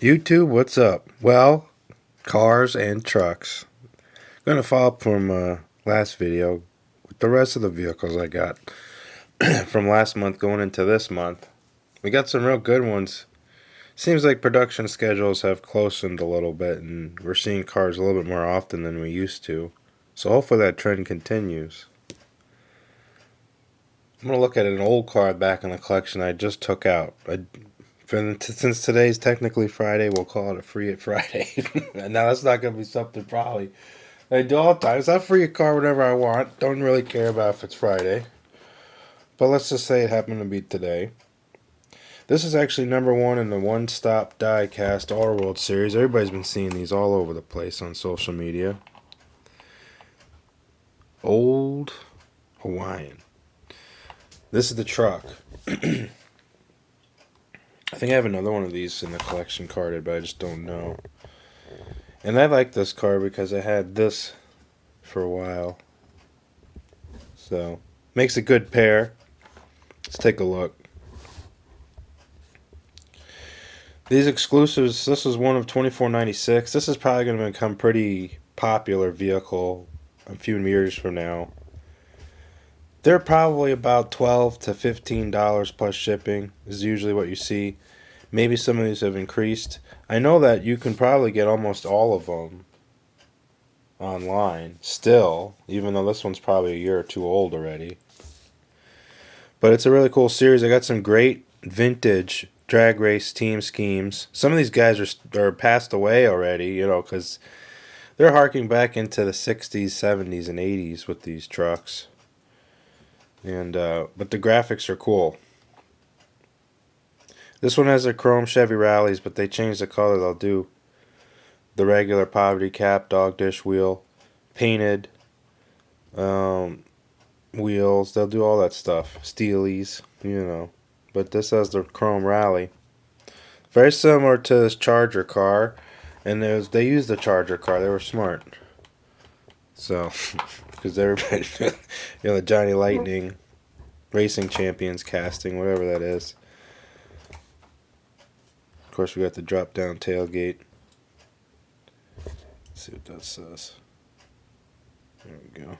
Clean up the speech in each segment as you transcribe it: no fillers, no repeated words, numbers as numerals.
YouTube, what's up? Well, cars and trucks. I'm gonna follow up from last video with the rest of the vehicles I got from last month going into this month. We got some real good ones. Seems like production schedules have closened a little bit, and we're seeing cars a little bit more often than we used to. So hopefully that trend continues. I'm gonna look at an old car back in the collection I just took out. Since today's technically Friday, we'll call it a Free It Friday. And now that's not going to be something probably I do all the time. I'll free a car whenever I want. Don't really care about if it's Friday. But let's just say it happened to be today. This is actually number one in the one-stop diecast Auto World series. Everybody's been seeing these all over the place on social media. Old Hawaiian. This is the truck. I think I have another one of these in the collection carded, but I just don't know. And I like this car because I had this for a while. So, makes a good pair. Let's take a look. These exclusives, this is one of 2496. This is probably going to become a pretty popular vehicle a few years from now. They're probably about $12 to $15 plus shipping is usually what you see. Maybe some of these have increased. I know that you can probably get almost all of them online still, even though this one's probably a year or two old already. But it's a really cool series. I got some great vintage drag race team schemes. Some of these guys are passed away already, you know, because they're harking back into the 60s, 70s, and 80s with these trucks. And but the graphics are cool. This one has the chrome Chevy Rallies, but they changed the color. They'll do the regular poverty cap, dog dish wheel, painted wheels. They'll do all that stuff. Steelies, you know. But this has the chrome Rally. Very similar to this Charger car. And they used the Charger car. They were smart. So, because everybody, you know, the Johnny Lightning Racing Champions casting, whatever that is. Of course, we got the drop-down tailgate. Let's see what that says. There we go.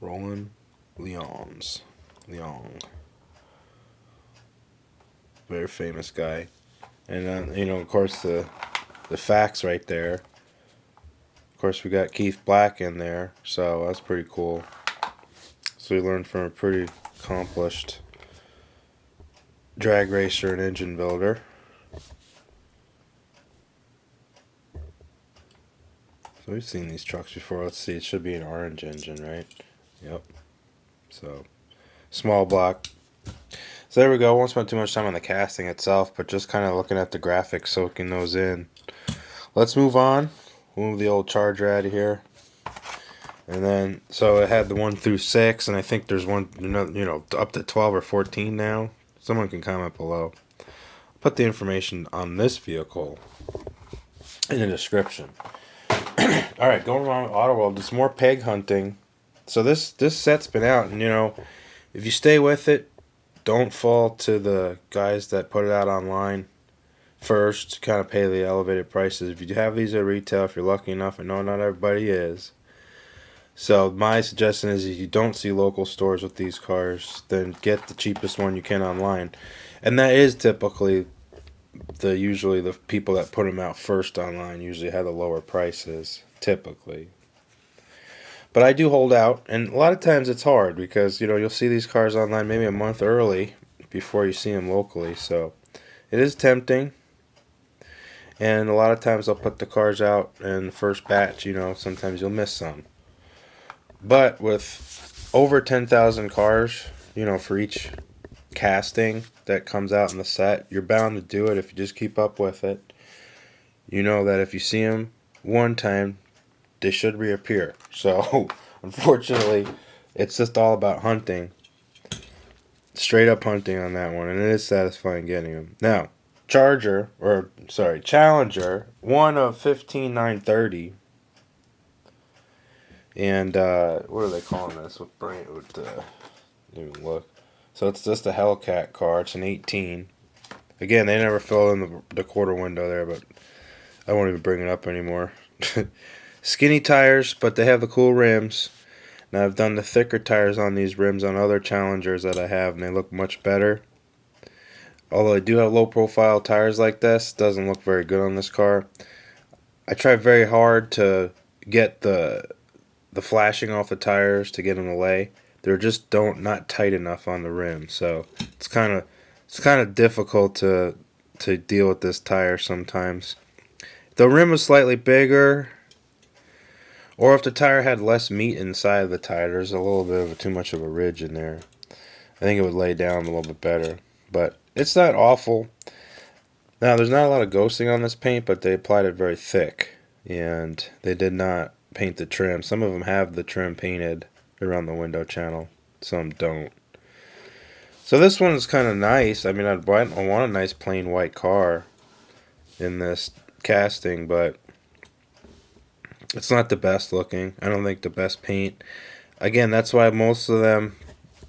Roland Leong. Very famous guy. And, you know, of course, the facts right there. Of course, we got Keith Black in there, so that's pretty cool. So we learned from a pretty accomplished drag racer and engine builder. So we've seen these trucks before. Let's see, it should be an orange engine, right? Yep. So, small block. So there we go. Won't spend too much time on the casting itself, but just kind of looking at the graphics, soaking those in. Let's move on. We'll move the old Charger out of here. And then, so it had the 1 through 6, and I think there's one, you know, up to 12 or 14 now. Someone can comment below. Put the information on this vehicle in the description. Alright, going around Auto World, it's more peg hunting. So this set's been out, and you know, if you stay with it, don't fall to the guys that put it out online first, kind of pay the elevated prices. If you have these at retail, if you're lucky enough, I know not everybody is. So my suggestion is if you don't see local stores with these cars, then get the cheapest one you can online. And that is typically usually the people that put them out first online usually have the lower prices, typically. But I do hold out, and a lot of times it's hard because, you know, you'll see these cars online maybe a month early before you see them locally. So it is tempting. And a lot of times I'll put the cars out in the first batch, you know, sometimes you'll miss some. But with over 10,000 cars, you know, for each casting that comes out in the set, you're bound to do it if you just keep up with it. You know that if you see them one time, they should reappear. So, unfortunately, it's just all about hunting. Straight up hunting on that one, and it is satisfying getting them. Now, Challenger, one of 15,930. And what are they calling this? Didn't even look. So it's just a Hellcat car. It's an 18. Again, they never fill in the quarter window there, but I won't even bring it up anymore. Skinny tires, but they have the cool rims. Now I've done the thicker tires on these rims on other Challengers that I have, and they look much better. Although I do have low profile tires like this, it doesn't look very good on this car. I tried very hard to get the flashing off the tires to get them to lay. They're just not tight enough on the rim, so it's kind of difficult to deal with this tire sometimes. If the rim was slightly bigger, or if the tire had less meat inside of the tire, there's a little bit of too much of a ridge in there, I think it would lay down a little bit better. But it's not awful. Now, there's not a lot of ghosting on this paint, but they applied it very thick, and they did not paint the trim. Some of them have the trim painted around the window channel, some don't. So this one is kind of nice. I mean, I want a nice plain white car in this casting, but it's not the best looking. I don't think the best paint. Again, that's why most of them,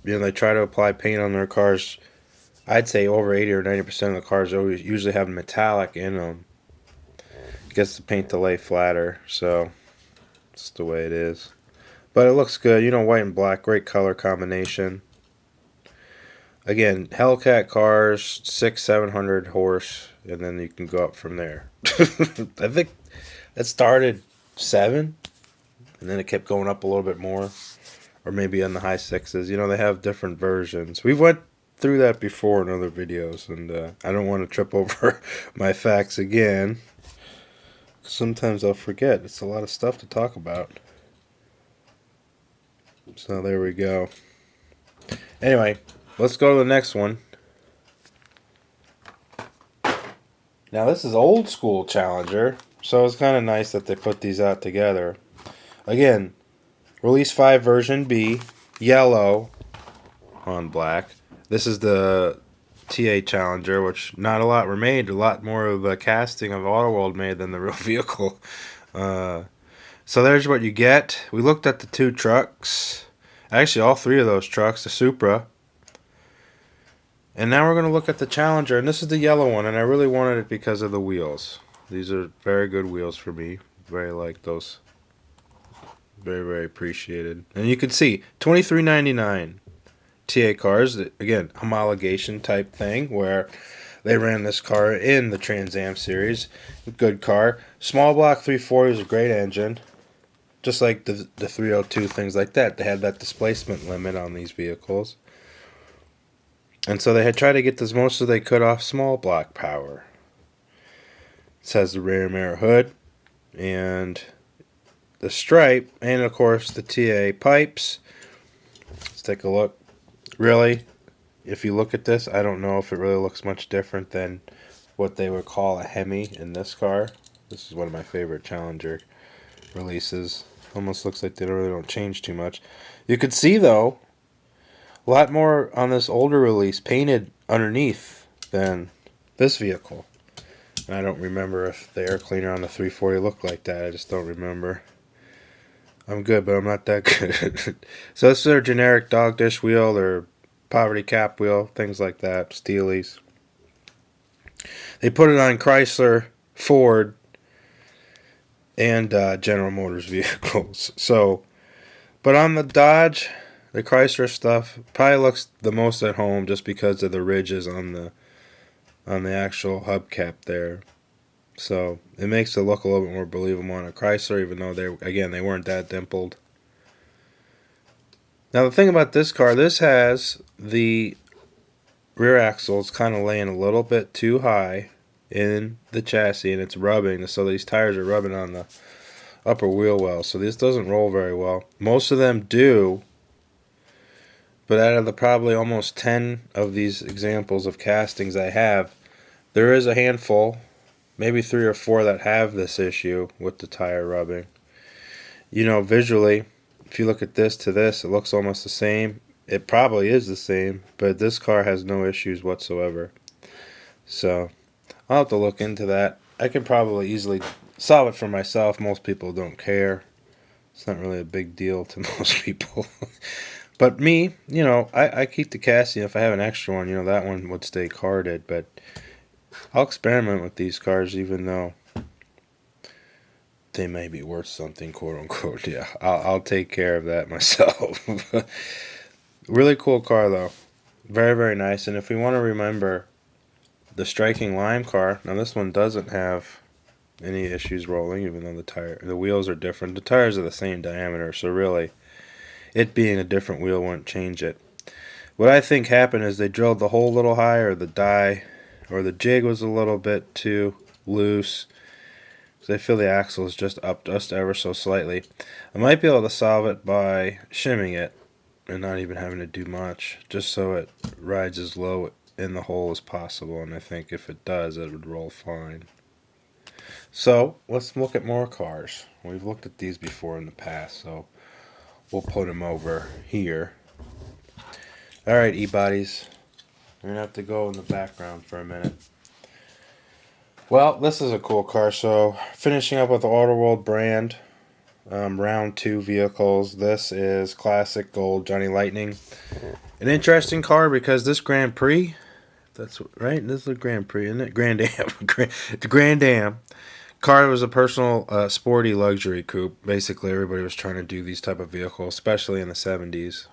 they try to apply paint on their cars. I'd say over 80 or 90% of the cars always usually have metallic in them. It gets the paint to lay flatter, so it's the way it is. But it looks good. White and black, great color combination. Again, Hellcat cars, 600-700 horse, and then you can go up from there. I think it started 7, and then it kept going up a little bit more, or maybe in the high 6s. They have different versions. We've went through that before in other videos, and I don't want to trip over my facts again. Sometimes I'll forget. It's a lot of stuff to talk about. So there we go. Anyway, let's go to the next one. Now this is old school Challenger, so it's kind of nice that they put these out together. Again, Release 5 version B, yellow on black. This is the TA Challenger, which not a lot were made. A lot more of the casting of Autoworld made than the real vehicle. So there's what you get. We looked at the 2 trucks. Actually, all 3 of those trucks, the Supra. And now we're going to look at the Challenger. And this is the yellow one, and I really wanted it because of the wheels. These are very good wheels for me. Very like those. Very, very appreciated. And you can see, $23.99. TA cars, again, homologation type thing, where they ran this car in the Trans Am series. Good car. Small block 340 is a great engine. Just like the 302, things like that. They had that displacement limit on these vehicles. And so they had tried to get as most as they could off small block power. It has the rear mirror hood and the stripe, and of course the TA pipes. Let's take a look. Really, if you look at this, I don't know if it really looks much different than what they would call a Hemi in this car. This is one of my favorite Challenger releases. Almost looks like they really don't change too much. You could see, though, a lot more on this older release painted underneath than this vehicle. And I don't remember if the air cleaner on the 340 looked like that. I just don't remember. I'm good, but I'm not that good. So this is their generic dog dish wheel, their poverty cap wheel, things like that, Steelies. They put it on Chrysler, Ford, and General Motors vehicles. So, but on the Dodge, the Chrysler stuff probably looks the most at home just because of the ridges on the actual hubcap there. So it makes it look a little bit more believable on a Chrysler, even though they weren't that dimpled. Now the thing about this car, this has the rear axle is kind of laying a little bit too high in the chassis, and it's rubbing. So these tires are rubbing on the upper wheel well. So this doesn't roll very well. Most of them do, but out of the probably almost 10 of these examples of castings I have, there is a handful, maybe 3 or 4 that have this issue with the tire rubbing. Visually, if you look at this to this, it looks almost the same. It probably is the same, but this car has no issues whatsoever. So I'll have to look into that. I can probably easily solve it for myself. Most people don't care. It's not really a big deal to most people. But me, I keep the casting. If I have an extra one, that one would stay carded. But I'll experiment with these cars even though they may be worth something, quote unquote. Yeah, I'll take care of that myself. Really cool car though. Very, very nice. And if we want to remember the striking lime car, now this one doesn't have any issues rolling, even though the wheels are different. The tires are the same diameter, so really, it being a different wheel wouldn't change it. What I think happened is they drilled the hole a little higher, the die, or the jig was a little bit too loose. So I feel the axle is just up just ever so slightly. I might be able to solve it by shimming it and not even having to do much, just so it rides as low in the hole as possible. And I think if it does, it would roll fine. So let's look at more cars. We've looked at these before in the past, so we'll put them over here. Alright, E-Bodies. We're going to have to go in the background for a minute. Well, this is a cool car. So, finishing up with the Autoworld brand. Round 2 vehicles. This is classic gold Johnny Lightning. An interesting car because this Grand Prix, that's right, this is a Grand Prix, isn't it? Grand Am. The Grand Am. Car was a personal sporty luxury coupe. Basically, everybody was trying to do these type of vehicles, especially in the 70s.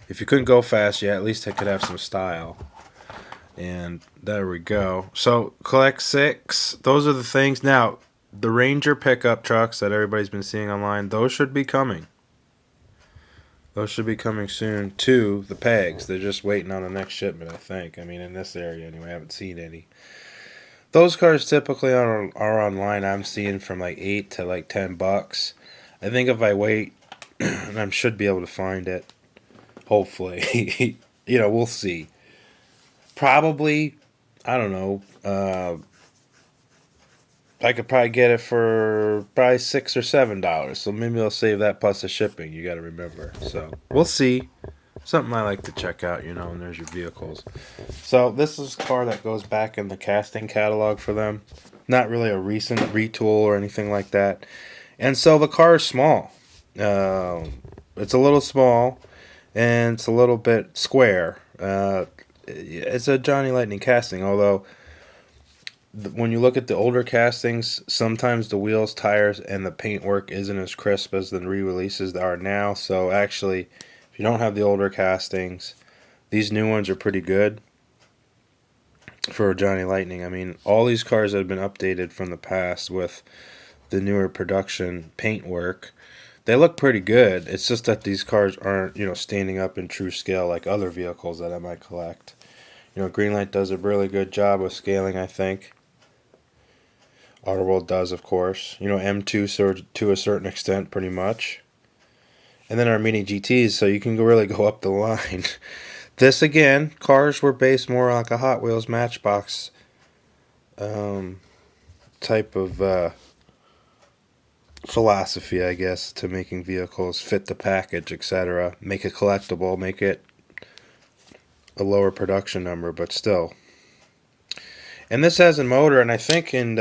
If you couldn't go fast, yeah, at least it could have some style. And there we go. So, collect 6. Those are the things. Now, the Ranger pickup trucks that everybody's been seeing online, those should be coming. Those should be coming soon to the pegs. They're just waiting on the next shipment, I think. I mean, in this area anyway, I haven't seen any. Those cars typically are online. I'm seeing from like $8 to like $10. I think if I wait, I should be able to find it. Hopefully. We'll see. Probably, I don't know. I could probably get it for probably $6 or $7. So maybe I'll save that plus the shipping. You got to remember. So we'll see. Something I like to check out, and there's your vehicles. So this is a car that goes back in the casting catalog for them. Not really a recent retool or anything like that. And so the car is small. It's a little small, and it's a little bit square. It's a Johnny Lightning casting, although when you look at the older castings, sometimes the wheels, tires, and the paintwork isn't as crisp as the re-releases are now. So actually, if you don't have the older castings, these new ones are pretty good for Johnny Lightning. I mean, all these cars have been updated from the past with the newer production paintwork. They look pretty good. It's just that these cars aren't, standing up in true scale like other vehicles that I might collect. Greenlight does a really good job of scaling, I think. Autoworld does, of course. M2 to a certain extent, pretty much. And then our Mini GTs, so you can really go up the line. This, again, cars were based more like a Hot Wheels Matchbox type of philosophy, I guess, to making vehicles fit the package, etc. Make it collectible, make it a lower production number, but still. And this has a motor, and I think in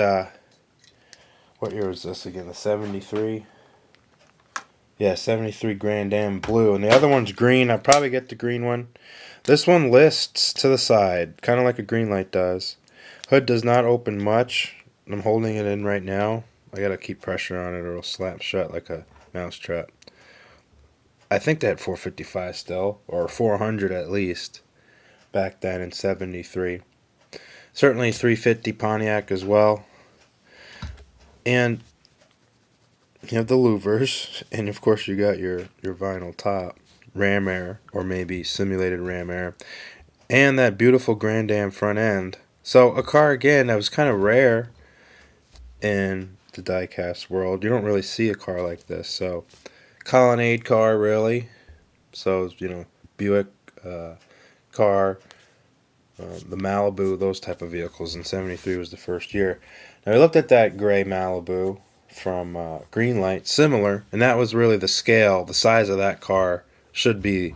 what year was this again? The 73? Yeah, 73 Grand Am blue. And the other one's green. I'll probably get the green one. This one lists to the side, kind of like a Greenlight does. Hood does not open much. I'm holding it in right now. I gotta keep pressure on it or it'll slap shut like a mousetrap. I think they had 455 still, or 400 at least, back then in 73. Certainly 350 Pontiac as well. And you have the louvers, and of course you got your vinyl top, ram air, or maybe simulated ram air, and that beautiful Grand Am front end. So a car, again, that was kind of rare in the diecast world. You don't really see a car like this. So colonnade car, really. So, Buick car, the Malibu, those type of vehicles. In 73 was the first year. Now, I looked at that gray Malibu from Greenlight, similar, and that was really the scale. The size of that car should be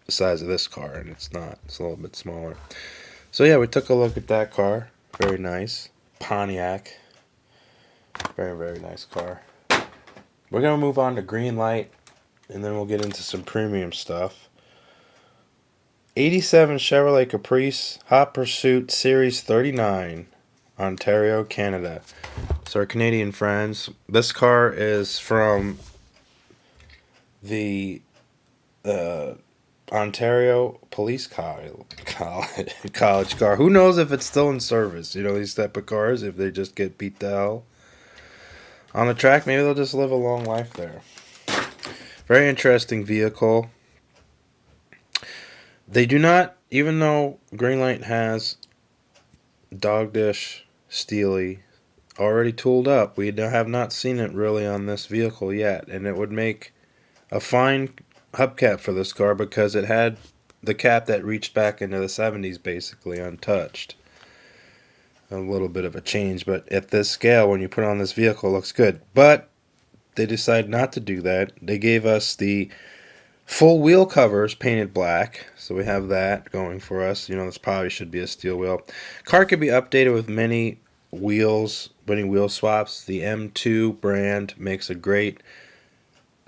the size of this car, and it's not. It's a little bit smaller. So, yeah, we took a look at that car. Very nice. Pontiac. Very, very nice car. We're going to move on to Greenlight, and then we'll get into some premium stuff. '87 Chevrolet Caprice Hot Pursuit Series 39, Ontario, Canada. So our Canadian friends, this car is from the Ontario Police College car. Who knows if it's still in service? You know, these type of cars, if they just get beat to hell on the track, maybe they'll just live a long life there. Very interesting vehicle. They do not, even though Greenlight has dog dish Steely already tooled up, we have not seen it really on this vehicle yet, and it would make a fine hubcap for this car because it had the cap that reached back into the 70s basically untouched. A little bit of a change, but at this scale, when you put it on this vehicle, it looks good. But they decided not to do that. They gave us the full wheel covers painted black, so we have that going for us. You know, this probably should be a steel wheel. Car could be updated with many wheels, many wheel swaps. The M2 brand makes a great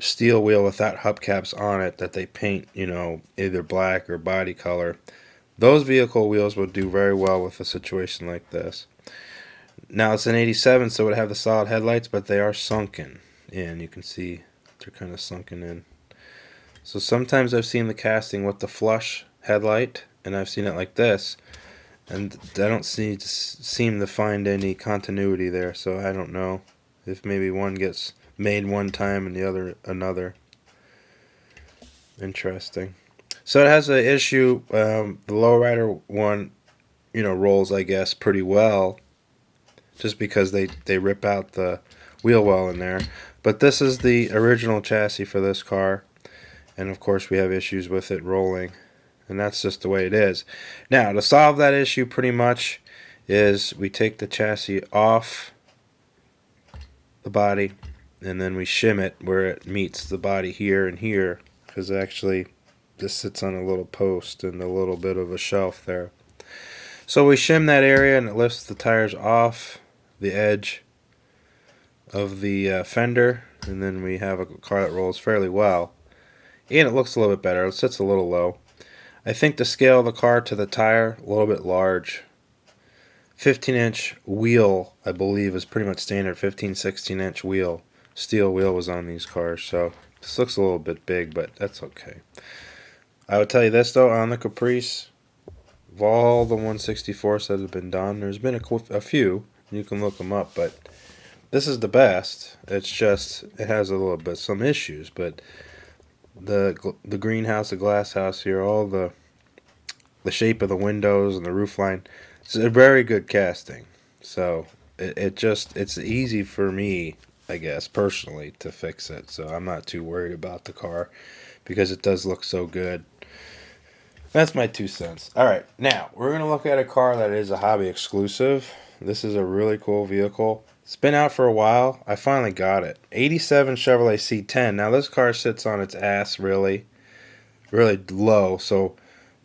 steel wheel without hubcaps on it that they paint, you know, either black or body color. Those vehicle wheels would do very well with a situation like this. Now it's an '87, so it would have the solid headlights, but they are sunken in. You can see they're kind of sunken in. So sometimes I've seen the casting with the flush headlight, and I've seen it like this, and I don't seem to find any continuity there. So I don't know if maybe one gets made one time and the other another. Interesting. So it has an issue. The lowrider one, you know, rolls, I guess, pretty well, just because they rip out the wheel well in there. But this is the original chassis for this car, and of course we have issues with it rolling, and that's just the way it is. Now, to solve that issue, pretty much, is we take the chassis off the body, and then we shim it where it meets the body here and here, because actually this sits on a little post and a little bit of a shelf there. So we shim that area, and it lifts the tires off the edge of the fender, and then we have a car that rolls fairly well, and it looks a little bit better. It sits a little low. I think the scale of the car to the tire, a little bit large. 15-inch wheel, I believe, is pretty much standard. 16-inch wheel. Steel wheel was on these cars, so this looks a little bit big, but that's okay. I would tell you this, though, on the Caprice, of all the 164s that have been done, there's been a few. You can look them up, but this is the best. It's just, it has a little bit, some issues, but the greenhouse, the glass house here, all the shape of the windows and the roof line, it's a very good casting. So it's easy for me, I guess, personally, to fix it. So I'm not too worried about the car because it does look so good. That's my 2 cents. Alright, now we're going to look at a car that is a hobby exclusive. This is a really cool vehicle. It's been out for a while. I finally got it. '87 Chevrolet C10. Now this car sits on its ass really low, so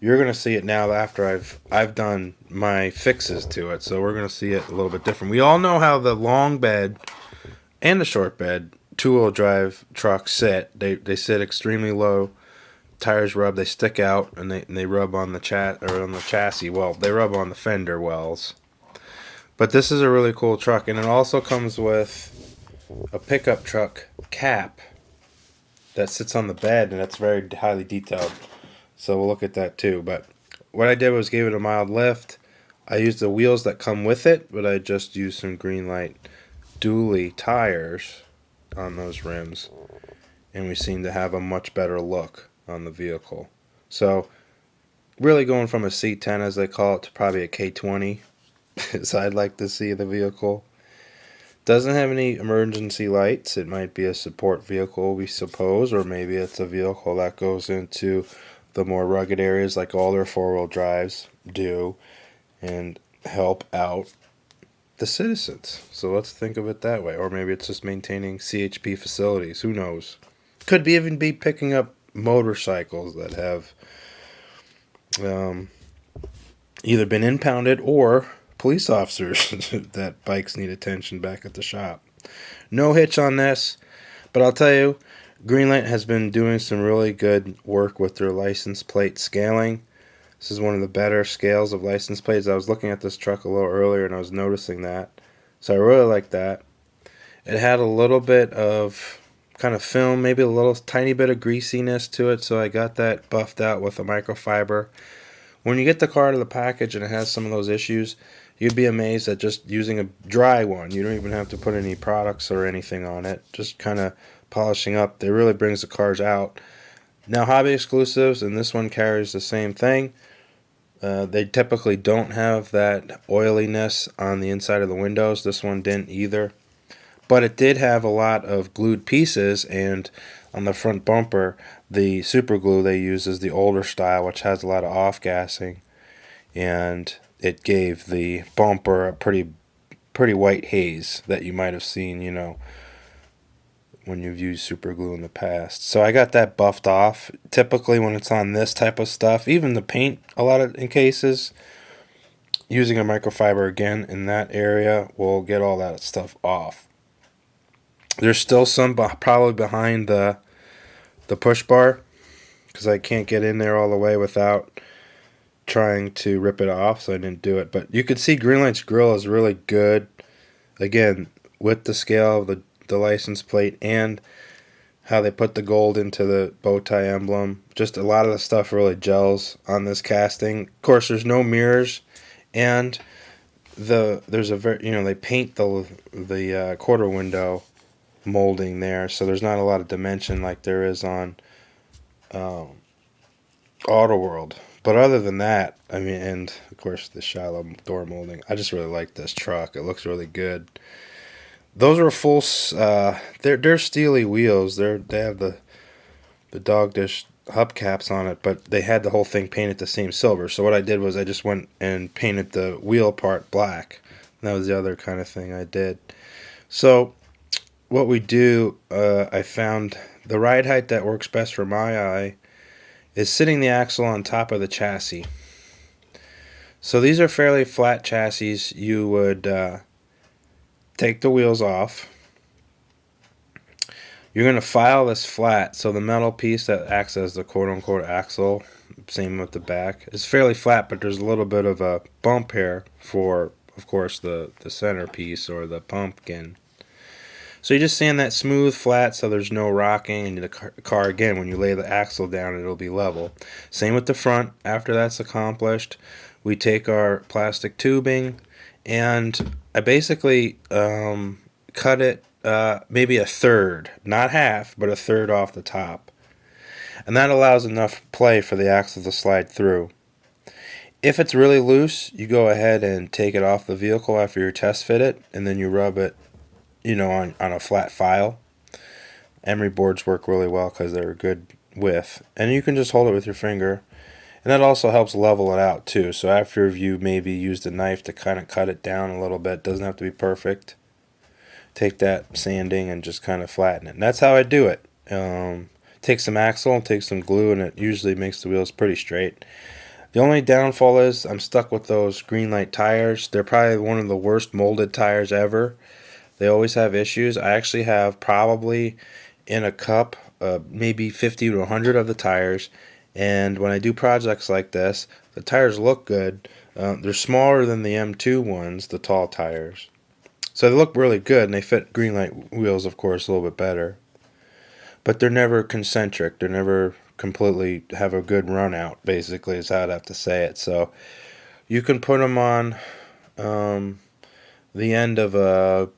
you're going to see it now after I've done my fixes to it. So we're going to see it a little bit different. We all know how the long bed and the short bed two-wheel drive trucks sit. They sit extremely low. Tires rub, they stick out, and they rub on the chassis. Well, they rub on the fender wells. But this is a really cool truck, and it also comes with a pickup truck cap that sits on the bed, and it's very highly detailed. So we'll look at that too. But what I did was gave it a mild lift. I used the wheels that come with it, but I just used some Greenlight dually tires on those rims, and we seem to have a much better look on the vehicle. So really going from a C10, as they call it, to probably a K20 as I'd like to see the vehicle. Doesn't have any emergency lights. It might be a support vehicle, we suppose, or maybe it's a vehicle that goes into the more rugged areas like all their four-wheel drives do and help out the citizens. So let's think of it that way. Or maybe it's just maintaining CHP facilities. Who knows? Could even be picking up motorcycles that have either been impounded or police officers that bikes need attention back at the shop. No hitch on this, but I'll tell you, Greenlight has been doing some really good work with their license plate scaling. This is one of the better scales of license plates. I was looking at this truck a little earlier and I was noticing that. So I really like that. It had a little bit of kind of film, maybe a little tiny bit of greasiness to it, so I got that buffed out with a microfiber. When you get the car to the package and it has some of those issues, you'd be amazed at just using a dry one. You don't even have to put any products or anything on it. Just kind of polishing up. It really brings the cars out. Now, hobby exclusives, and this one carries the same thing. They typically don't have that oiliness on the inside of the windows. This one didn't either. But it did have a lot of glued pieces, and on the front bumper, the super glue they use is the older style, which has a lot of off-gassing. And it gave the bumper a pretty white haze that you might have seen, you know, when you've used super glue in the past. So I got that buffed off. Typically when it's on this type of stuff, even the paint, a lot of in cases, using a microfiber again in that area will get all that stuff off. There's still some probably behind the push bar, because I can't get in there all the way without trying to rip it off, so I didn't do it. But you could see Greenlight's grill is really good. Again, with the scale of the license plate and how they put the gold into the bow tie emblem. Just a lot of the stuff really gels on this casting. Of course, there's no mirrors, and there's a very, you know, they paint the quarter window molding there, so there's not a lot of dimension like there is on Auto World. But other than that, I mean, and of course the shallow door molding, I just really like this truck. It looks really good. Those are full. They're steely wheels. They have the dog dish hubcaps on it, but they had the whole thing painted the same silver. So what I did was I just went and painted the wheel part black. And that was the other kind of thing I did. So what we do, I found the ride height that works best for my eye is sitting the axle on top of the chassis. So these are fairly flat chassis. You would take the wheels off. You're going to file this flat, so the metal piece that acts as the quote-unquote axle, same with the back, is fairly flat, but there's a little bit of a bump here for, of course, the centerpiece or the pumpkin. So you just sand that smooth flat so there's no rocking, and the car, again, when you lay the axle down, it'll be level. Same with the front. After that's accomplished, we take our plastic tubing, and I basically cut it maybe a third, not half, but a third off the top. And that allows enough play for the axle to slide through. If it's really loose, you go ahead and take it off the vehicle after you test fit it, and then you rub it, you know, on a flat file. Emery boards work really well because they're a good width. And you can just hold it with your finger. And that also helps level it out too. So after you maybe used a knife to kind of cut it down a little bit, doesn't have to be perfect, take that sanding and just kind of flatten it. And that's how I do it. Take some axle, take some glue, and it usually makes the wheels pretty straight. The only downfall is I'm stuck with those Greenlight tires. They're probably one of the worst molded tires ever. They always have issues. I actually have probably in a cup maybe 50 to 100 of the tires. And when I do projects like this, the tires look good. They're smaller than the M2 ones, the tall tires. So they look really good, and they fit Greenlight wheels, of course, a little bit better. But they're never concentric. They're never completely have a good run out, basically, is how I'd have to say it. So you can put them on the end of an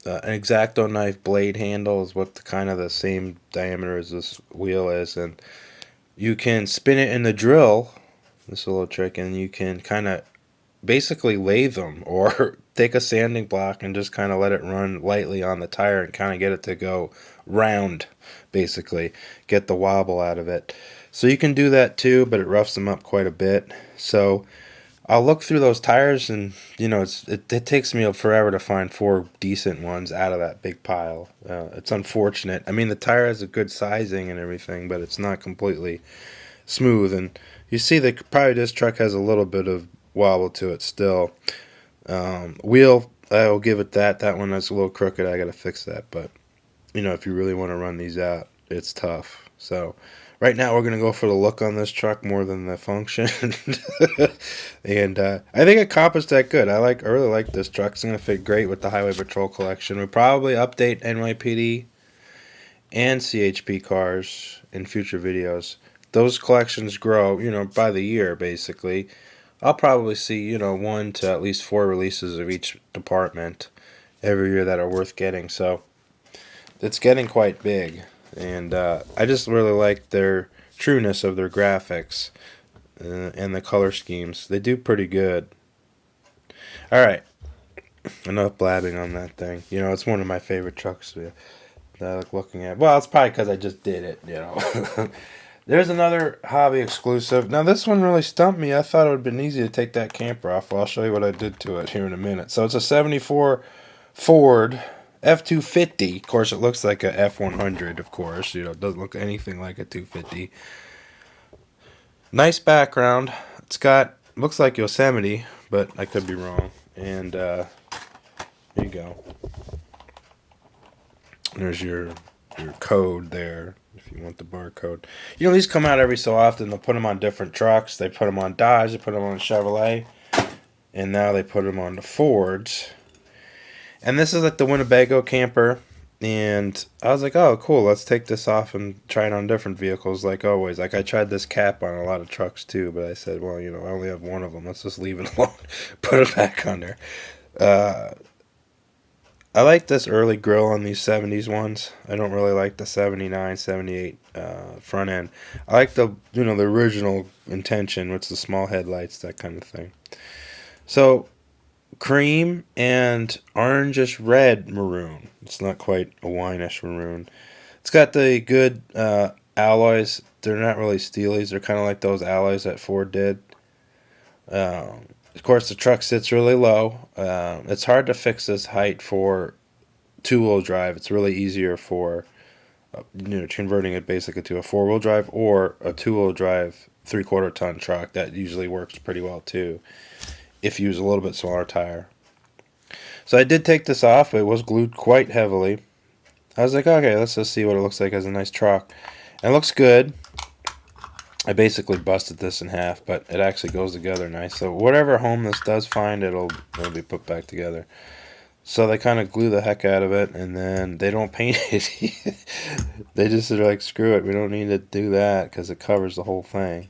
X-Acto knife blade handle is what kind of the same diameter as this wheel is, and you can spin it in the drill. This is a little trick, and you can kind of basically lathe them or take a sanding block and just kind of let it run lightly on the tire and kind of get it to go round, basically get the wobble out of it. So you can do that too, but it roughs them up quite a bit. So I'll look through those tires, and you know, it takes me forever to find 4 decent ones out of that big pile. It's unfortunate. I mean, the tire has a good sizing and everything, but it's not completely smooth. And you see that probably this truck has a little bit of wobble to it still. Wheel, I will give it that. That one is a little crooked. I got to fix that. But you know, if you really want to run these out, it's tough. So right now we're going to go for the look on this truck more than the function. And I think it accomplished that good. I really like this truck. It's going to fit great with the Highway Patrol collection. We probably update NYPD and CHP cars in future videos. Those collections grow, by the year, basically. I'll probably see, 1 to at least 4 releases of each department every year that are worth getting. So it's getting quite big. And I just really like their trueness of their graphics and the color schemes. They do pretty good. Alright, enough blabbing on that thing. It's one of my favorite trucks that I like looking at. Well, it's probably because I just did it, There's another hobby exclusive. Now, this one really stumped me. I thought it would have been easy to take that camper off. Well, I'll show you what I did to it here in a minute. So it's a 74 Ford F250. Of course, it looks like a F100, of course. It doesn't look anything like a 250. Nice background. Looks like Yosemite, but I could be wrong. And there you go. There's your code there, if you want the barcode. These come out every so often. They'll put them on different trucks. They put them on Dodge. They put them on Chevrolet. And now they put them on the Fords. And this is like the Winnebago camper. And I was like, oh, cool. Let's take this off and try it on different vehicles like always. Like I tried this cap on a lot of trucks too. But I said, well, I only have one of them. Let's just leave it alone. Put it back on there. I like this early grill on these 70s ones. I don't really like the 79, 78 front end. I like the the original intention, which is the small headlights, that kind of thing. So, cream and orangish red maroon. It's not quite a wine-ish maroon. It's got the good alloys. They're not really steelies. They're kind of like those alloys that Ford did. Of course, the truck sits really low. It's hard to fix this height for two-wheel drive. It's really easier for converting it basically to a four-wheel drive or a two-wheel drive 3/4 ton truck. That usually works pretty well too if you use a little bit smaller tire. So I did take this off. It was glued quite heavily. I was like, okay, let's just see what it looks like as a nice truck. And it looks good. I basically busted this in half, but it actually goes together nice. So whatever home this does find, it'll be put back together. So they kind of glue the heck out of it, and then they don't paint it. They just are like, screw it, we don't need to do that because it covers the whole thing.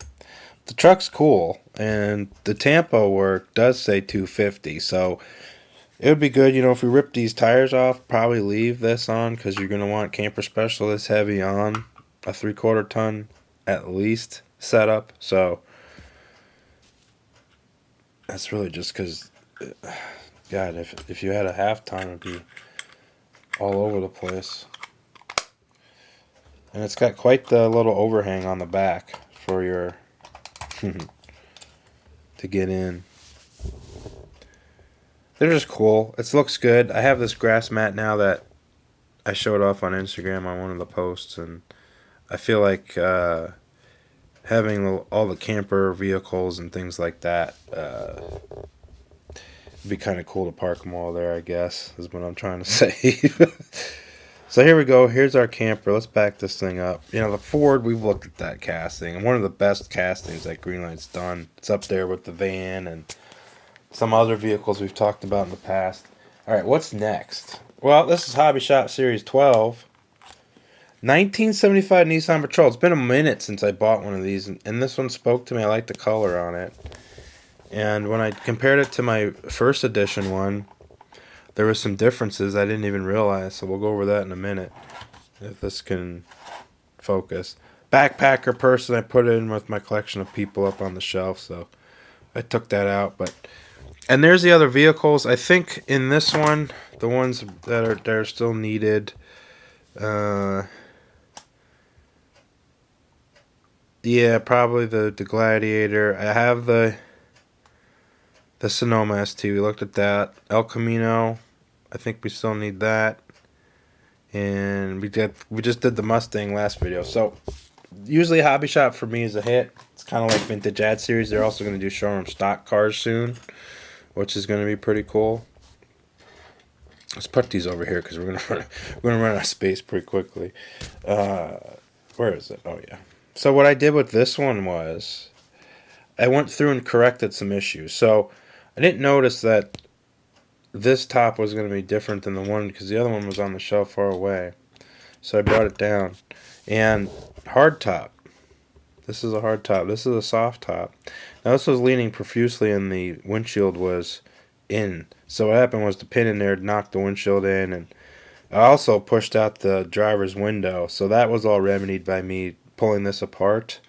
The truck's cool, and the Tampo work does say 250, so it would be good, if we rip these tires off, probably leave this on because you're going to want camper special this heavy on a 3/4 ton at least setup. So that's really just because, God, if you had a half ton, it'd be all over the place. And it's got quite the little overhang on the back for your to get in. They're just cool. It looks good. I have this grass mat now that I showed off on Instagram on one of the posts, and I feel like having all the camper vehicles and things like that would be kind of cool to park them all there, I guess, is what I'm trying to say. So here we go. Here's our camper. Let's back this thing up. The Ford, we've looked at that casting. And one of the best castings that Greenlight's done. It's up there with the van and some other vehicles we've talked about in the past. All right, what's next? Well, this is Hobby Shop Series 12. 1975 Nissan Patrol. It's been a minute since I bought one of these, and this one spoke to me. I like the color on it. And when I compared it to my first edition one, there were some differences I didn't even realize, so we'll go over that in a minute, if this can focus. Backpacker person, I put it in with my collection of people up on the shelf, so I took that out. And there's the other vehicles. I think in this one, the ones that are still needed, yeah, probably the Gladiator. I have the Sonoma ST. We looked at that. El Camino. I think we still need that. And we just did the Mustang last video. So usually Hobby Shop for me is a hit. It's kind of like Vintage Ad Series. They're also going to do showroom stock cars soon, which is going to be pretty cool. Let's put these over here because we're gonna run out of space pretty quickly. Where is it? Oh yeah, So what I did with this one was I went through and corrected some issues. So I didn't notice that this top was going to be different than the one because the other one was on the shelf far away. So I brought it down. And hard top. This is a hard top. This is a soft top. Now this was leaning profusely and the windshield was in. So what happened was the pin in there knocked the windshield in, and I also pushed out the driver's window. So that was all remedied by me pulling this apart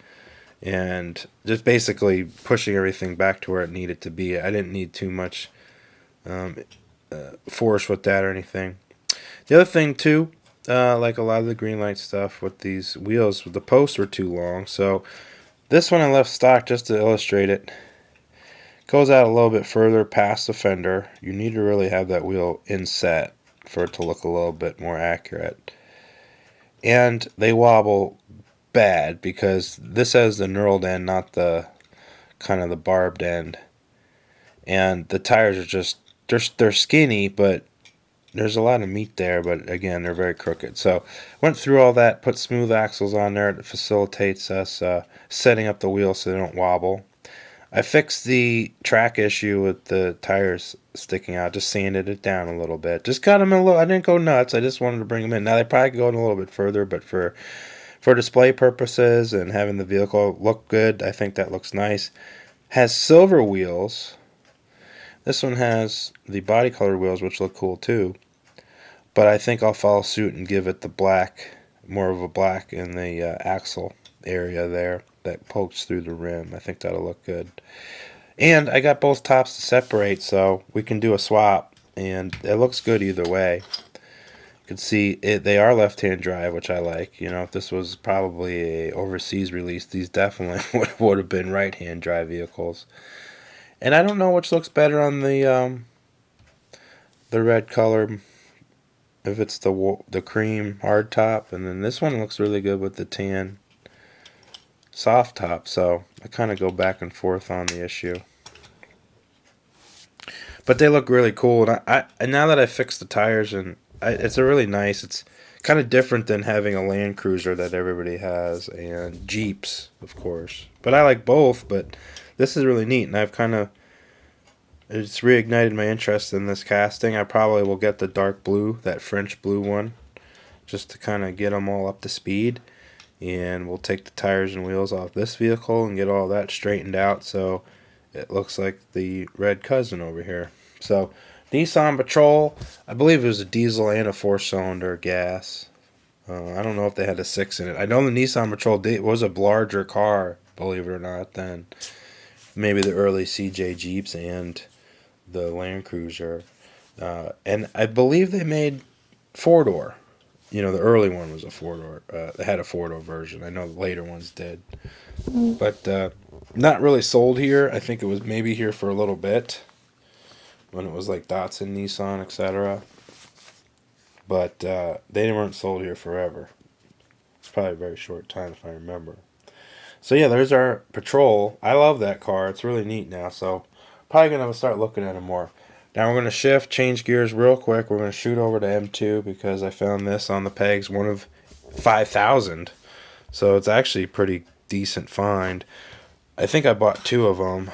and just basically pushing everything back to where it needed to be. I didn't need too much force with that or anything. The other thing too, like a lot of the Greenlight stuff with these wheels, the posts were too long. So this one I left stock just to illustrate it. Goes out a little bit further past the fender. You need to really have that wheel inset for it to look a little bit more accurate. And they wobble bad because this has the knurled end, not the kind of the barbed end. And the tires are just, they're skinny, but there's a lot of meat there, but again, they're very crooked. So went through all that, put smooth axles on there that facilitates us setting up the wheels so they don't wobble. I fixed the track issue with the tires sticking out, just sanded it down a little bit. Just got them in a little, I didn't go nuts, I just wanted to bring them in. Now they probably could go in a little bit further, but for display purposes and having the vehicle look good, I think that looks nice. Has silver wheels. This one has the body colored wheels, which look cool too. But I think I'll follow suit and give it the black, more of a black in the axle area there that pokes through the rim. I think that'll look good. And I got both tops to separate, so we can do a swap, and it looks good either way. You can see it, they are left-hand drive, which I like. You know, if this was probably a overseas release, these definitely would have been right-hand drive vehicles. And I don't know which looks better on the red color. If it's the cream hard top, and then this one looks really good with the tan soft top. So I kind of go back and forth on the issue. But they look really cool, and now that I fixed the tires, and it's a really nice. It's kind of different than having a Land Cruiser that everybody has and Jeeps, of course. But I like both. But this is really neat, and I've kind of it's reignited my interest in this casting. I probably will get the dark blue, that French blue one, just to kind of get them all up to speed. And we'll take the tires and wheels off this vehicle and get all that straightened out so it looks like the red cousin over here. So Nissan Patrol, I believe it was a diesel and a 4-cylinder gas. I don't know if they had a 6 in it. I know the Nissan Patrol was a larger car, believe it or not, than maybe the early CJ Jeeps and the Land Cruiser. And I believe they made 4-door. You know, the early one was a 4-door. They had a 4-door version. I know the later ones did. But not really sold here. I think it was maybe here for a little bit when it was like Datsun, Nissan, etc. But they weren't sold here forever. It's probably a very short time if I remember. So yeah, there's our Patrol. I love that car. It's really neat now. So probably going to start looking at it more. Now we're going to change gears real quick. We're going to shoot over to M2 because I found this on the pegs, one of 5,000. So it's actually a pretty decent find. I think I bought 2 of them,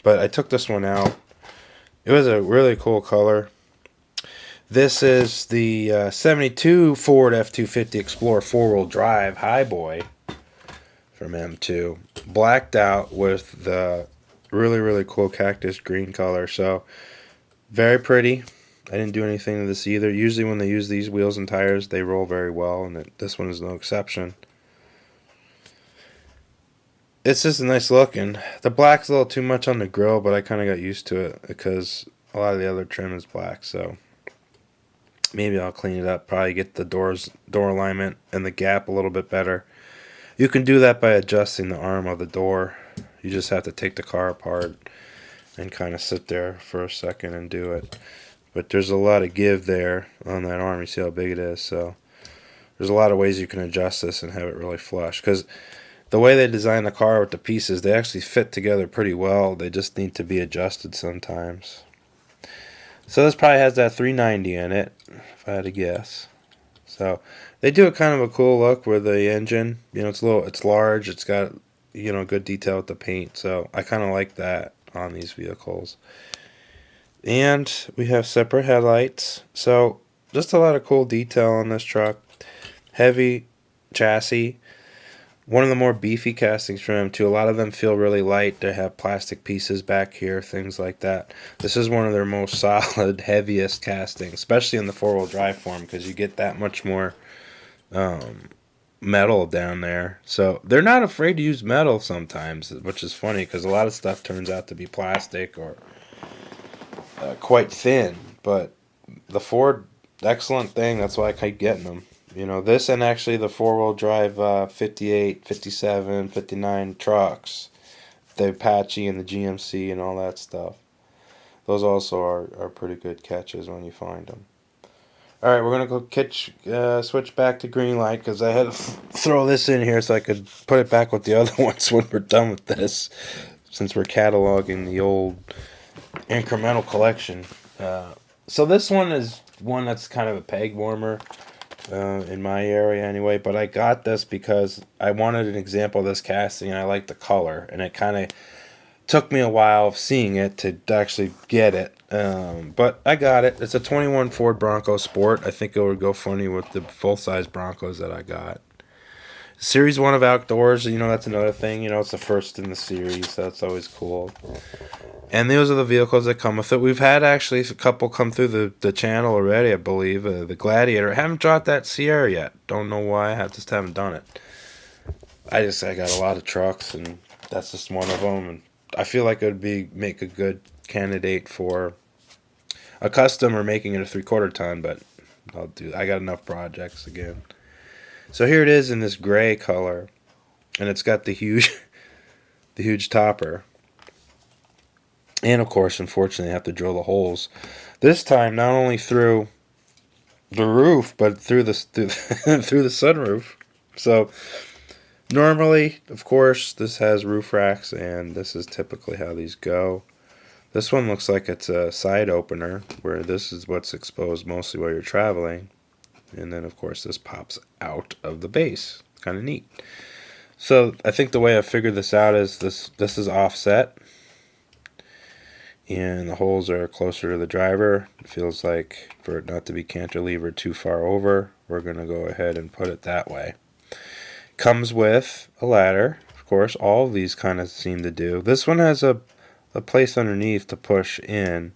but I took this one out. It was a really cool color. This is the 72 Ford F-250 Explorer 4-wheel drive high boy from M2. Blacked out with the really, really cool cactus green color. So very pretty. I didn't do anything to this either. Usually when they use these wheels and tires, they roll very well, and this one is no exception. It's just nice looking. The black's a little too much on the grill, but I kind of got used to it because a lot of the other trim is black, so maybe I'll clean it up, probably get the door alignment and the gap a little bit better. You can do that by adjusting the arm of the door. You just have to take the car apart and kind of sit there for a second and do it. But there's a lot of give there on that arm. You see how big it is. So there's a lot of ways you can adjust this and have it really flush. Because the way they design the car with the pieces, they actually fit together pretty well. They just need to be adjusted sometimes. So this probably has that 390 in it, if I had to guess. So they do a kind of a cool look with the engine. It's large. It's got good detail with the paint. So I kind of like that on these vehicles. And we have separate headlights. So just a lot of cool detail on this truck. Heavy chassis. One of the more beefy castings from them too. A lot of them feel really light. They have plastic pieces back here, things like that. This is one of their most solid, heaviest castings, especially in the four-wheel drive form, because you get that much more metal down there. So they're not afraid to use metal sometimes, which is funny because a lot of stuff turns out to be plastic or quite thin. But the Ford, excellent thing. That's why I keep getting them. This and actually the four-wheel drive 58, 57, 59 trucks, the Apache and the GMC and all that stuff. Those also are pretty good catches when you find them. All right, we're going to go switch back to Greenlight because I had to throw this in here so I could put it back with the other ones when we're done with this, since we're cataloging the old incremental collection. So this one is one that's kind of a peg warmer. In my area anyway, but I got this because I wanted an example of this casting and I liked the color, and it kind of took me a while of seeing it to actually get it, but I got it. It's a 21 Ford Bronco Sport. I think it would go funny with the full-size Broncos that I got. Series 1 of Outdoors, that's another thing. It's the first in the series, so that's always cool. And those are the vehicles that come with it. We've had actually a couple come through the channel already, I believe. The Gladiator. I haven't dropped that Sierra yet. Don't know why. I just haven't done it. I got a lot of trucks, and that's just one of them. And I feel like it would make a good candidate for a custom or making it a 3/4 ton, but I got enough projects again. So here it is in this gray color, and it's got the huge topper. And of course, unfortunately, I have to drill the holes. This time, not only through the roof, but through the sunroof. So normally, of course, this has roof racks, and this is typically how these go. This one looks like it's a side opener, where this is what's exposed mostly while you're traveling. And then, of course, this pops out of the base. Kind of neat. So I think the way I figured this out is this is offset. And the holes are closer to the driver. It feels like for it not to be cantilevered too far over, we're going to go ahead and put it that way. Comes with a ladder. Of course, all of these kind of seem to do. This one has a place underneath to push in.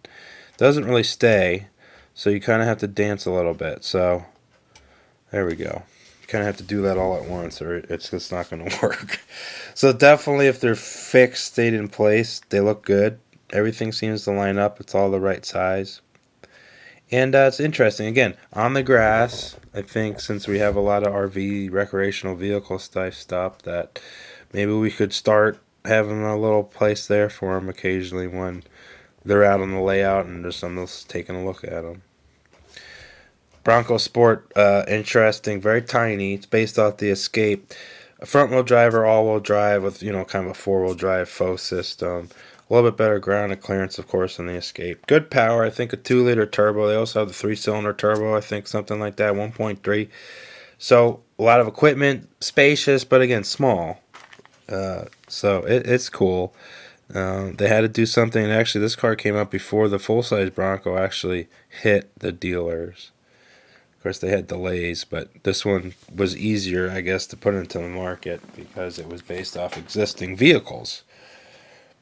Doesn't really stay, so you kind of have to dance a little bit. So there we go. You kind of have to do that all at once, or it's just not going to work. So definitely, if they're fixed, stayed in place, they look good. Everything seems to line up. It's all the right size. And it's interesting. Again, on the grass, I think since we have a lot of RV, recreational vehicle stuff, that maybe we could start having a little place there for them occasionally when they're out on the layout and just I'm just taking a look at them. Bronco Sport, interesting, very tiny. It's based off the Escape. A front-wheel drive or all-wheel drive with, kind of a four-wheel drive faux system. A little bit better ground and clearance, of course, than the Escape. Good power. I think a 2-liter turbo. They also have the 3-cylinder turbo, I think, something like that, 1.3. So a lot of equipment, spacious, but again, small. So it's cool. They had to do something. And actually, this car came out before the full-size Bronco actually hit the dealers. Of course, they had delays, but this one was easier, I guess, to put into the market because it was based off existing vehicles.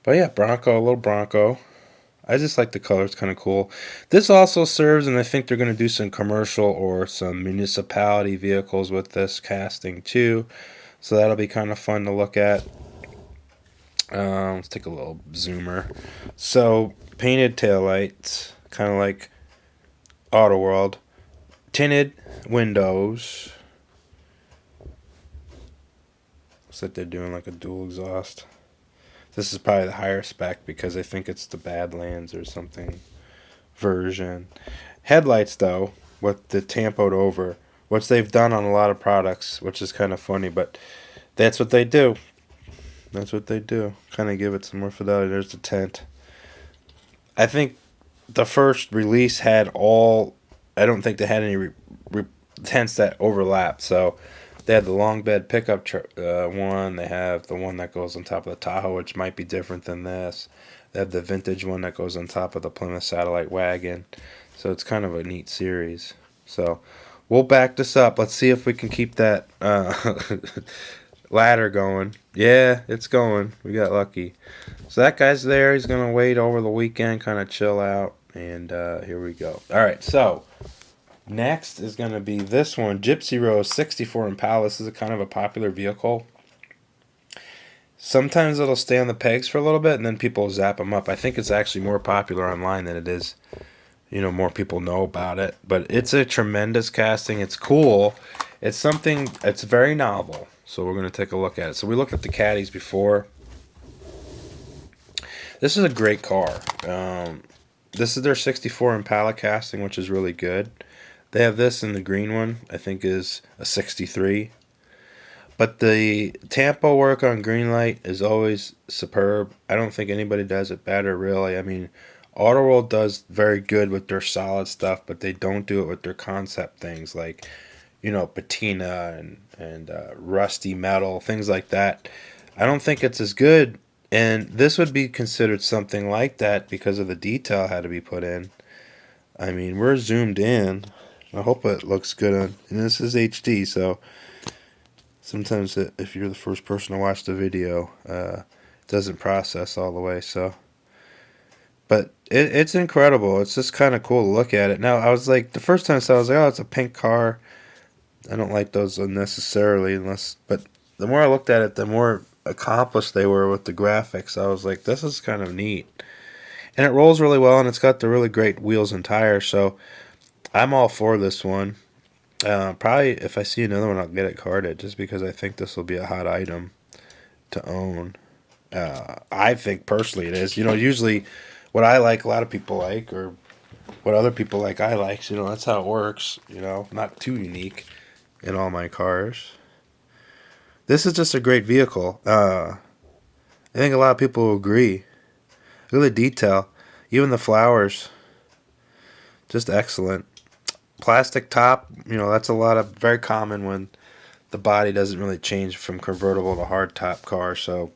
But yeah, Bronco, a little Bronco. I just like the color. It's kind of cool. This also serves, and I think they're going to do some commercial or some municipality vehicles with this casting too. So that'll be kind of fun to look at. Let's take a little zoomer. So painted taillights, kind of like Auto World. Tinted windows. Looks like they're doing like a dual exhaust. This is probably the higher spec because I think it's the Badlands or something version. Headlights, though, with the tampoed over, which they've done on a lot of products, which is kind of funny, but that's what they do. That's what they do. Kind of give it some more fidelity. There's the tent. I think the first release had all... I don't think they had any tents that overlap. So they have the long bed pickup one. They have the one that goes on top of the Tahoe, which might be different than this. They have the vintage one that goes on top of the Plymouth Satellite wagon. So it's kind of a neat series. So we'll back this up. Let's see if we can keep that ladder going. Yeah, it's going. We got lucky. So that guy's there. He's going to wait over the weekend, kind of chill out. And here we go. All right, so next is going to be this one, Gypsy Rose 64 Impala. This is a kind of a popular vehicle. Sometimes it'll stay on the pegs for a little bit, and then people zap them up. I think it's actually more popular online than it is, more people know about it. But it's a tremendous casting. It's cool. It's something, it's very novel. So we're going to take a look at it. So we looked at the Caddies before. This is a great car. This is their 64 Impala casting, which is really good. They have this in the green one, I think is a 63. But the Tampo work on Greenlight is always superb. I don't think anybody does it better, really. I mean, Autoworld does very good with their solid stuff, but they don't do it with their concept things like, patina and rusty metal, things like that. I don't think it's as good. And this would be considered something like that because of the detail had to be put in. I mean, we're zoomed in. I hope it looks good on. And this is HD, so sometimes if you're the first person to watch the video, it doesn't process all the way. So, but it's incredible. It's just kind of cool to look at it. Now, I was like, the first time I saw it, I was like, oh, it's a pink car. I don't like those unnecessarily, but the more I looked at it, the more accomplished they were with the graphics. I was like, this is kind of neat. And it rolls really well, and it's got the really great wheels and tires, so I'm all for this one. Probably if I see another one, I'll get it carded, just because I think this will be a hot item to own. I think personally it is. Usually what I like, a lot of people like, or what other people like, I like. That's how it works. Not too unique in all my cars. This is just a great vehicle. I think a lot of people will agree. Look at the detail. Even the flowers. Just excellent. Plastic top. That's very common when the body doesn't really change from convertible to hardtop car. So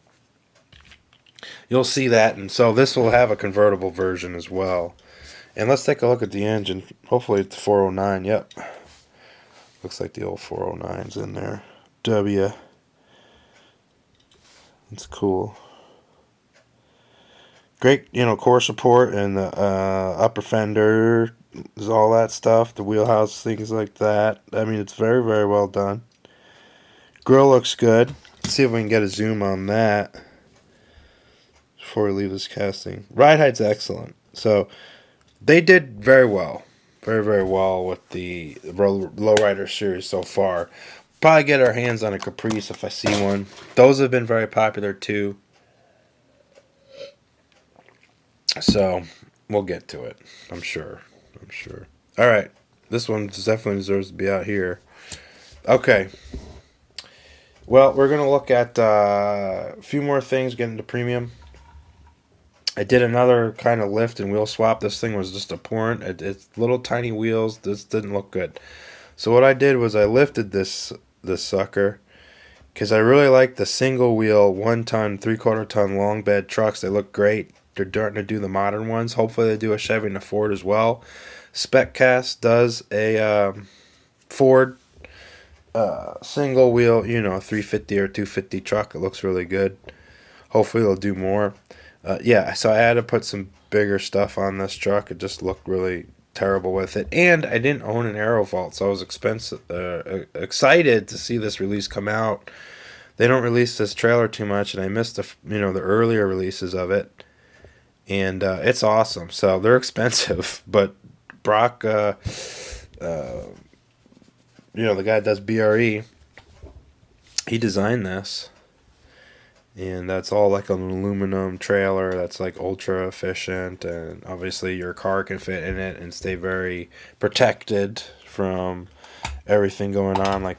you'll see that. And so this will have a convertible version as well. And let's take a look at the engine. Hopefully it's the 409. Yep. Looks like the old 409's in there. W. It's cool. Great, core support and the upper fender, all that stuff, the wheelhouse, things like that. I mean, it's very, very well done. Grill looks good. Let's see if we can get a zoom on that before we leave this casting. Ride height's excellent. So they did very well. Very, very well with the Lowrider series so far. Probably get our hands on a Caprice if I see one. Those have been very popular too. So we'll get to it. I'm sure. All right. This one definitely deserves to be out here. Okay. Well, we're going to look at a few more things, get into premium. I did another kind of lift and wheel swap. This thing was just abhorrent. It's little tiny wheels. This didn't look good. So what I did was I lifted this sucker because I really like the single wheel 1 ton, 3/4 ton long bed trucks. They look great. They're starting to do the modern ones. Hopefully they do a Chevy and a Ford as well. SpecCast does a Ford single wheel, 350 or 250 truck. It looks really good. Hopefully they'll do more. So I had to put some bigger stuff on this truck. It just looked really terrible with it. And I didn't own an Aero Vault, so I was excited to see this release come out. They don't release this trailer too much, and I missed the earlier releases of it. And it's awesome. So they're expensive, but Brock, the guy that does BRE, he designed this. And that's all like an aluminum trailer that's like ultra efficient, and obviously your car can fit in it and stay very protected from everything going on, like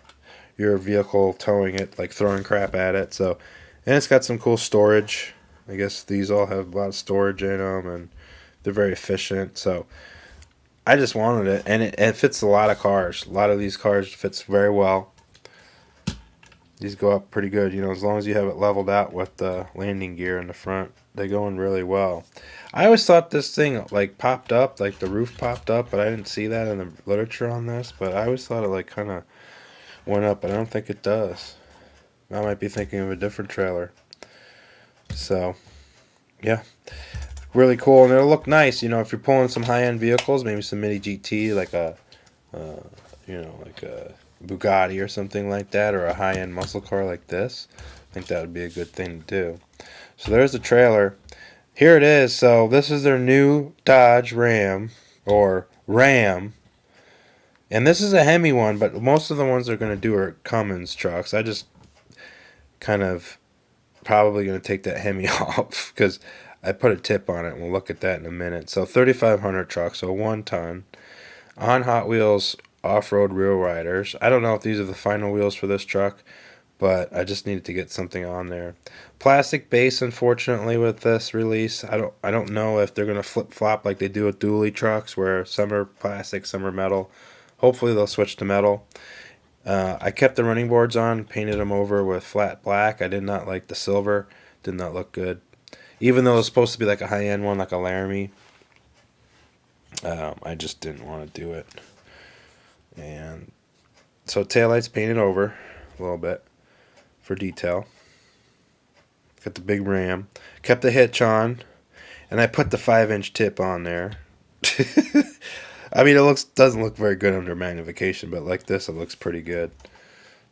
your vehicle towing it, like throwing crap at it. So, and it's got some cool storage. I guess these all have a lot of storage in them, and they're very efficient. So I just wanted it, and it fits a lot of cars. A lot of these cars fits very well. These go up pretty good, you know, as long as you have it leveled out with the landing gear in the front. They go in really well. I always thought this thing like popped up, like the roof popped up, but I didn't see that in the literature on this. But I always thought it like kind of went up, but I don't think it does. I might be thinking of a different trailer. So, yeah, really cool, and it'll look nice, you know, if you're pulling some high-end vehicles, maybe some Mini GT, like a, you know, like a Bugatti or something like that, or a high-end muscle car like this. I think that would be a good thing to do. So there's the trailer. Here it is. So this is their new Dodge Ram, or Ram. And this is a Hemi one, but most of the ones they're going to do are Cummins trucks. I just kind of probably going to take that Hemi off because I put a tip on it, and we'll look at that in a minute. So 3,500 truck, so 1 ton. On Hot Wheels off-road real riders. I don't know if these are the final wheels for this truck, but I just needed to get something on there. Plastic base, unfortunately, with this release. I don't know if they're gonna flip flop like they do with dually trucks, where some are plastic, some are metal. Hopefully they'll switch to metal. I kept the running boards on, painted them over with flat black. I did not like the silver. Did not look good. Even though it was supposed to be like a high-end one, like a Laramie. I just didn't want to do it. And so taillights painted over a little bit for detail. Got the big ram. Kept the hitch on. And I put the 5-inch tip on there. I mean, it doesn't look very good under magnification, but like this, it looks pretty good.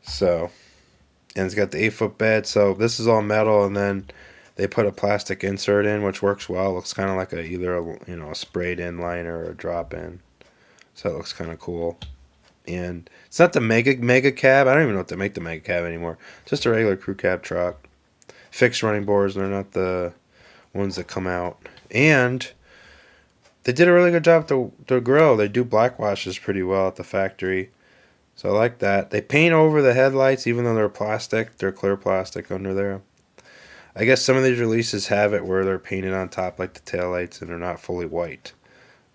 So, and it's got the 8-foot bed. So this is all metal, and then they put a plastic insert in, which works well. It looks kind of like either a sprayed in liner or a drop in. So it looks kind of cool. And it's not the mega cab. I don't even know if they make the mega cab anymore. Just a regular crew cab truck. Fixed running boards. They're not the ones that come out. And they did a really good job with the grill. They do black washes pretty well at the factory. So I like that. They paint over the headlights, even though they're plastic. They're clear plastic under there. I guess some of these releases have it where they're painted on top like the taillights and they're not fully white.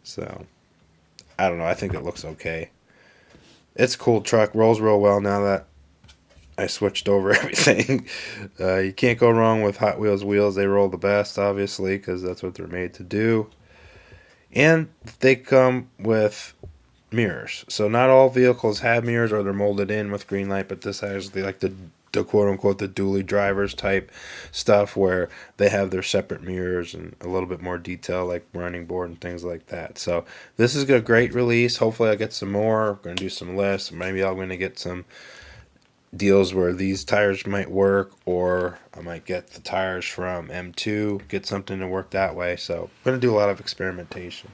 So, I don't know. I think it looks okay. It's a cool truck. Rolls real well now that I switched over everything. You can't go wrong with Hot Wheels wheels. They roll the best, obviously, because that's what they're made to do. And they come with mirrors. So not all vehicles have mirrors, or they're molded in with Greenlight, but this has the quote-unquote the dually drivers type stuff where they have their separate mirrors and a little bit more detail like running board and things like that. So this is a great release. Hopefully I'll get some more. I'm going to do some lists. Maybe I'm going to get some deals where these tires might work, or I might get the tires from M2, get something to work that way. So I'm going to do a lot of experimentation.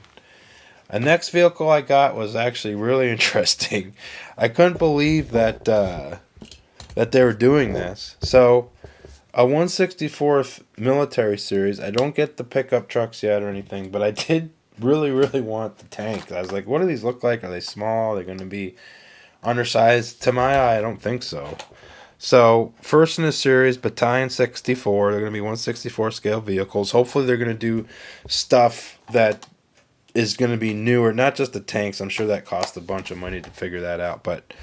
The next vehicle I got was actually really interesting. I couldn't believe that they were doing this. So, a 164th military series. I don't get the pickup trucks yet or anything, but I did really, really want the tank. I was like, what do these look like? Are they small? Are they going to be undersized? To my eye, I don't think so. So, first in the series, Battalion 64. They're going to be 164 scale vehicles. Hopefully, they're going to do stuff that is going to be newer. Not just the tanks. I'm sure that cost a bunch of money to figure that out, but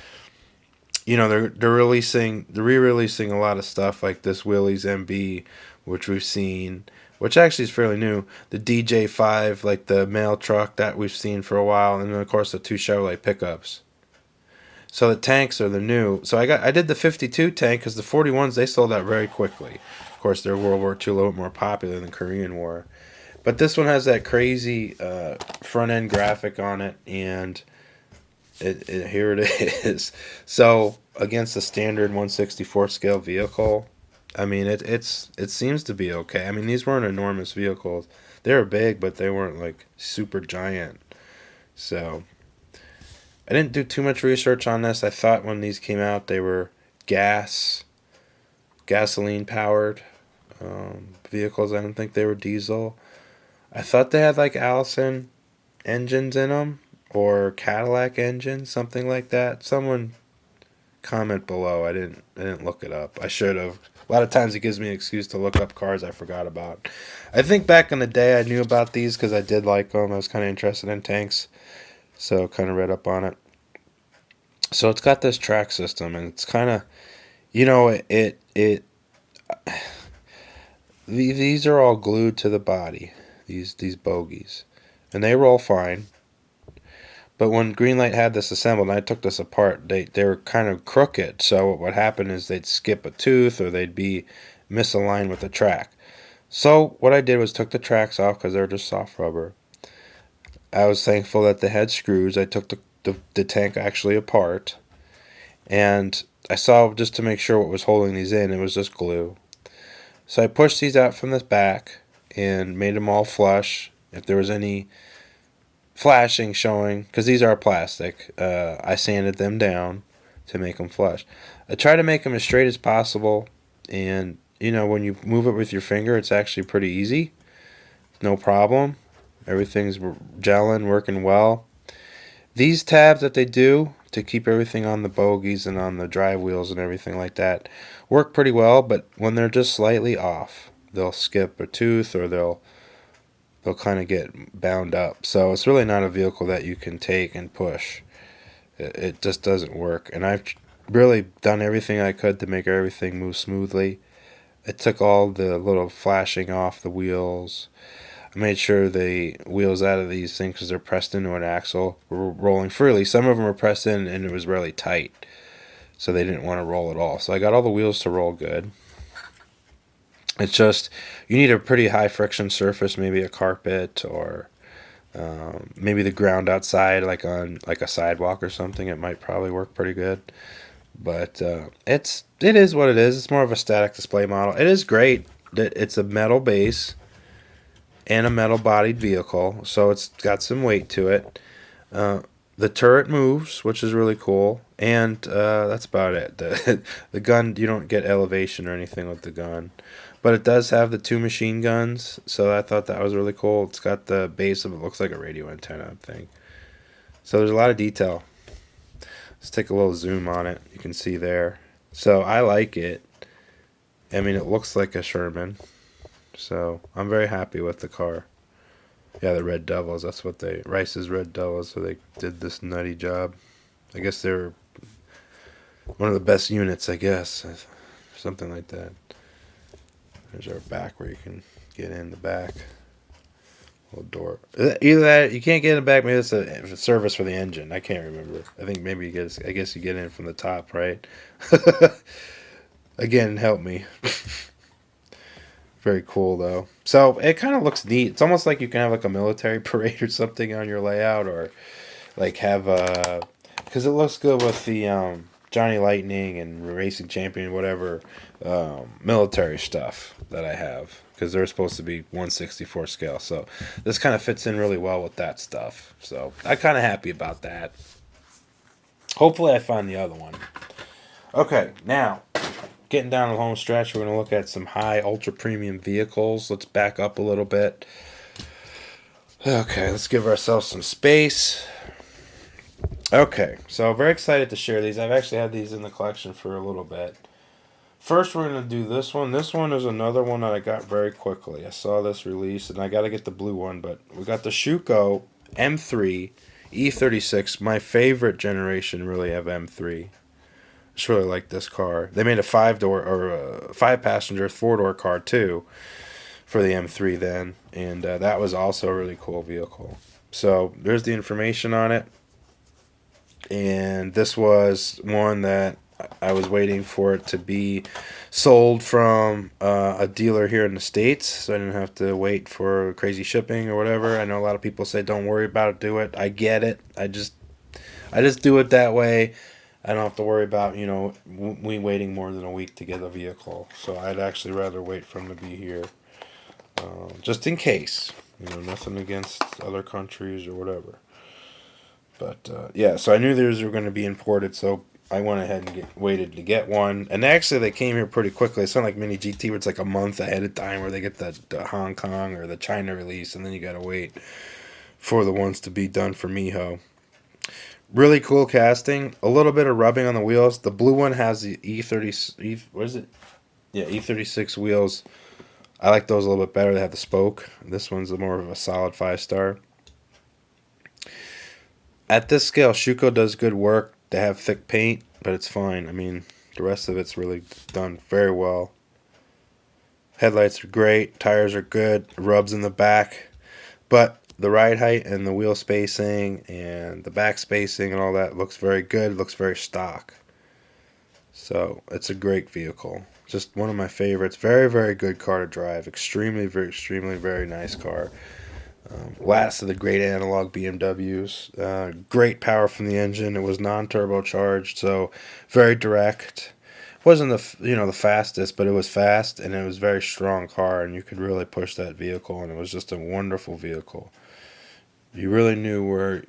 you know, they're re-releasing a lot of stuff like this Willys MB, which we've seen, which actually is fairly new. The DJ5, like the mail truck that we've seen for a while, and then of course the 2 Chevrolet pickups. So the tanks are the new. So I did the 52 tank because the 41s they sold out very quickly. Of course, they're World War II, a little bit more popular than the Korean War, but this one has that crazy front end graphic on it, and here it is. So against the standard 164 scale vehicle, I mean it seems to be okay. I mean, these weren't enormous vehicles. They were big, but they weren't like super giant. So I didn't do too much research on this. I thought when these came out they were gasoline powered vehicles. I didn't think they were diesel. I thought they had like Allison engines in them, or Cadillac engine, something like that. Someone comment below. I didn't look it up. I should have. A lot of times it gives me an excuse to look up cars I forgot about. I think back in the day I knew about these because I did like them. I was kind of interested in tanks. So kind of read up on it. So it's got this track system, and it's kind of, you know, these are all glued to the body, these bogies, and they roll fine. But when Greenlight had this assembled, and I took this apart, they were kind of crooked. So what would happen is they'd skip a tooth, or they'd be misaligned with the track. So what I did was took the tracks off because they're just soft rubber. I was thankful that they had screws. I took the tank actually apart, and I saw, just to make sure what was holding these in, it was just glue. So I pushed these out from the back and made them all flush. If there was any flashing showing, because these are plastic, I sanded them down to make them flush. I try to make them as straight as possible, and you know, when you move it with your finger, it's actually pretty easy. No problem. Everything's gelling, working well. These tabs that they do to keep everything on the bogies and on the drive wheels and everything like that work pretty well, but when they're just slightly off, they'll skip a tooth, or they'll kind of get bound up. So it's really not a vehicle that you can take and push. It just doesn't work. And I've really done everything I could to make everything move smoothly. I took all the little flashing off the wheels. I made sure the wheels out of these things, because they're pressed into an axle, were rolling freely. Some of them were pressed in and it was really tight, so they didn't want to roll at all. So I got all the wheels to roll good. It's just, you need a pretty high friction surface, maybe a carpet, or maybe the ground outside, like on like a sidewalk or something. It might probably work pretty good. But it is what it is. It's more of a static display model. It is great. It's a metal base and a metal bodied vehicle, so it's got some weight to it. The turret moves, which is really cool, and that's about it. The gun, you don't get elevation or anything with the gun, but it does have the 2 machine guns, so I thought that was really cool. It's got the base of, it looks like a radio antenna thing. So there's a lot of detail. Let's take a little zoom on it. You can see there. So I like it. I mean, it looks like a Sherman. So I'm very happy with the car. Yeah, the Red Devils. That's what Rice's Red Devils. So they did this nutty job. I guess they're one of the best units, I guess. Something like that. There's our back where you can get in the back. Little door. Either that, you can't get in the back. Maybe it's a service for the engine. I can't remember. I think maybe I guess you get in from the top, right? Again, help me. Very cool, though. So it kind of looks neat. It's almost like you can have like a military parade or something on your layout, or like have a, because it looks good with the Johnny Lightning and Racing Champion, whatever military stuff that I have, because they're supposed to be 1/64 scale. So this kind of fits in really well with that stuff. So I'm kind of happy about that. Hopefully I find the other one. Okay, now getting down to the home stretch, we're going to look at some high ultra premium vehicles. Let's back up a little bit. Okay, let's give ourselves some space. Okay, so very excited to share these. I've actually had these in the collection for a little bit. First, we're going to do this one. This one is another one that I got very quickly. I saw this release, and I got to get the blue one, but we got the Shuko M3 E36, my favorite generation, really, of M3. Just really like this car. They made a 5-door or a 5-passenger 4-door car too for the M3 then, and that was also a really cool vehicle. So there's the information on it, and this was one that I was waiting for it to be sold from a dealer here in the States, so I didn't have to wait for crazy shipping or whatever. I know a lot of people say don't worry about it, do it. I get it. I just do it that way. I don't have to worry about, you know, we waiting more than a week to get a vehicle. So I'd actually rather wait for them to be here, just in case. You know, nothing against other countries or whatever. But yeah, so I knew these were going to be imported, so I went ahead and waited to get one. And actually, they came here pretty quickly. It's not like Mini GT where it's like a month ahead of time where they get the Hong Kong or the China release, and then you got to wait for the ones to be done for Miho. Really cool casting. A little bit of rubbing on the wheels. The blue one has the what is it? Yeah, E36 wheels. I like those a little bit better. They have the spoke. This one's more of a solid 5-star. At this scale, Shuko does good work. They have thick paint, but it's fine. I mean, the rest of it's really done very well. Headlights are great. Tires are good. Rubs in the back. But the ride height and the wheel spacing and the back spacing and all that looks very good. Looks very stock. So it's a great vehicle. Just one of my favorites. Very, very good car to drive. Extremely, very nice car. Last of the great analog BMWs. Great power from the engine. It was non-turbocharged, so very direct. Wasn't the fastest, but it was fast and it was a very strong car, and you could really push that vehicle, and it was just a wonderful vehicle. You really knew where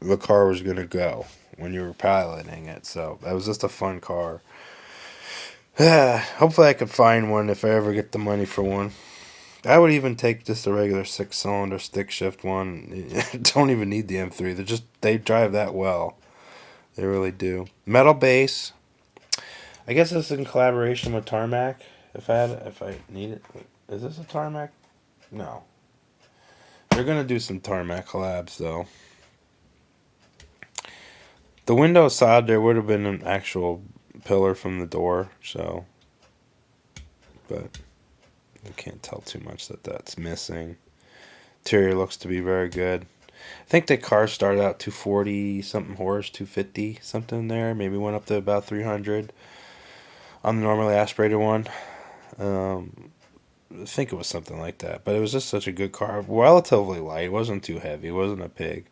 the car was going to go when you were piloting it, so that was just a fun car. Hopefully I could find one if I ever get the money for one. I would even take just a regular 6-cylinder stick shift one. Don't even need the M3. They drive that well. They really do. Metal base. I guess this is in collaboration with Tarmac. If I need it, is this a Tarmac? No. They're gonna do some Tarmac collabs though. The window side there would have been an actual pillar from the door, so, but I can't tell too much that's missing. Interior looks to be very good. I think the car started out 240 something horse, 250 something there. Maybe went up to about 300 on the normally aspirated one. I think it was something like that. But it was just such a good car. Relatively light. It wasn't too heavy. It wasn't a pig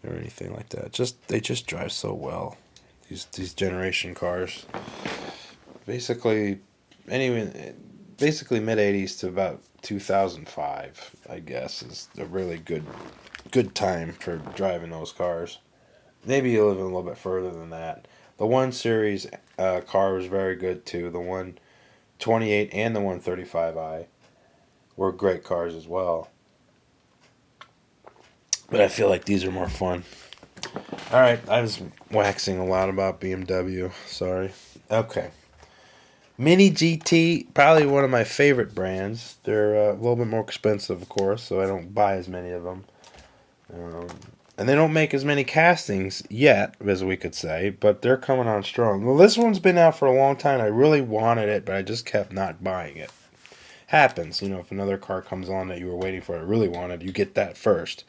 or anything like that. They just drive so well. These generation cars. Basically mid 80s to about 2005, I guess, is a really good time for driving those cars. Maybe you live a little bit further than that. The 1 Series car was very good too. The 128 and the 135i were great cars as well. But I feel like these are more fun. Alright, I was waxing a lot about BMW. Sorry. Okay. Mini GT, probably one of my favorite brands. They're a little bit more expensive, of course, so I don't buy as many of them. And they don't make as many castings yet, as we could say, but they're coming on strong. Well, this one's been out for a long time. I really wanted it, but I just kept not buying it. Happens, if another car comes on that you were waiting for, I really wanted, you get that first.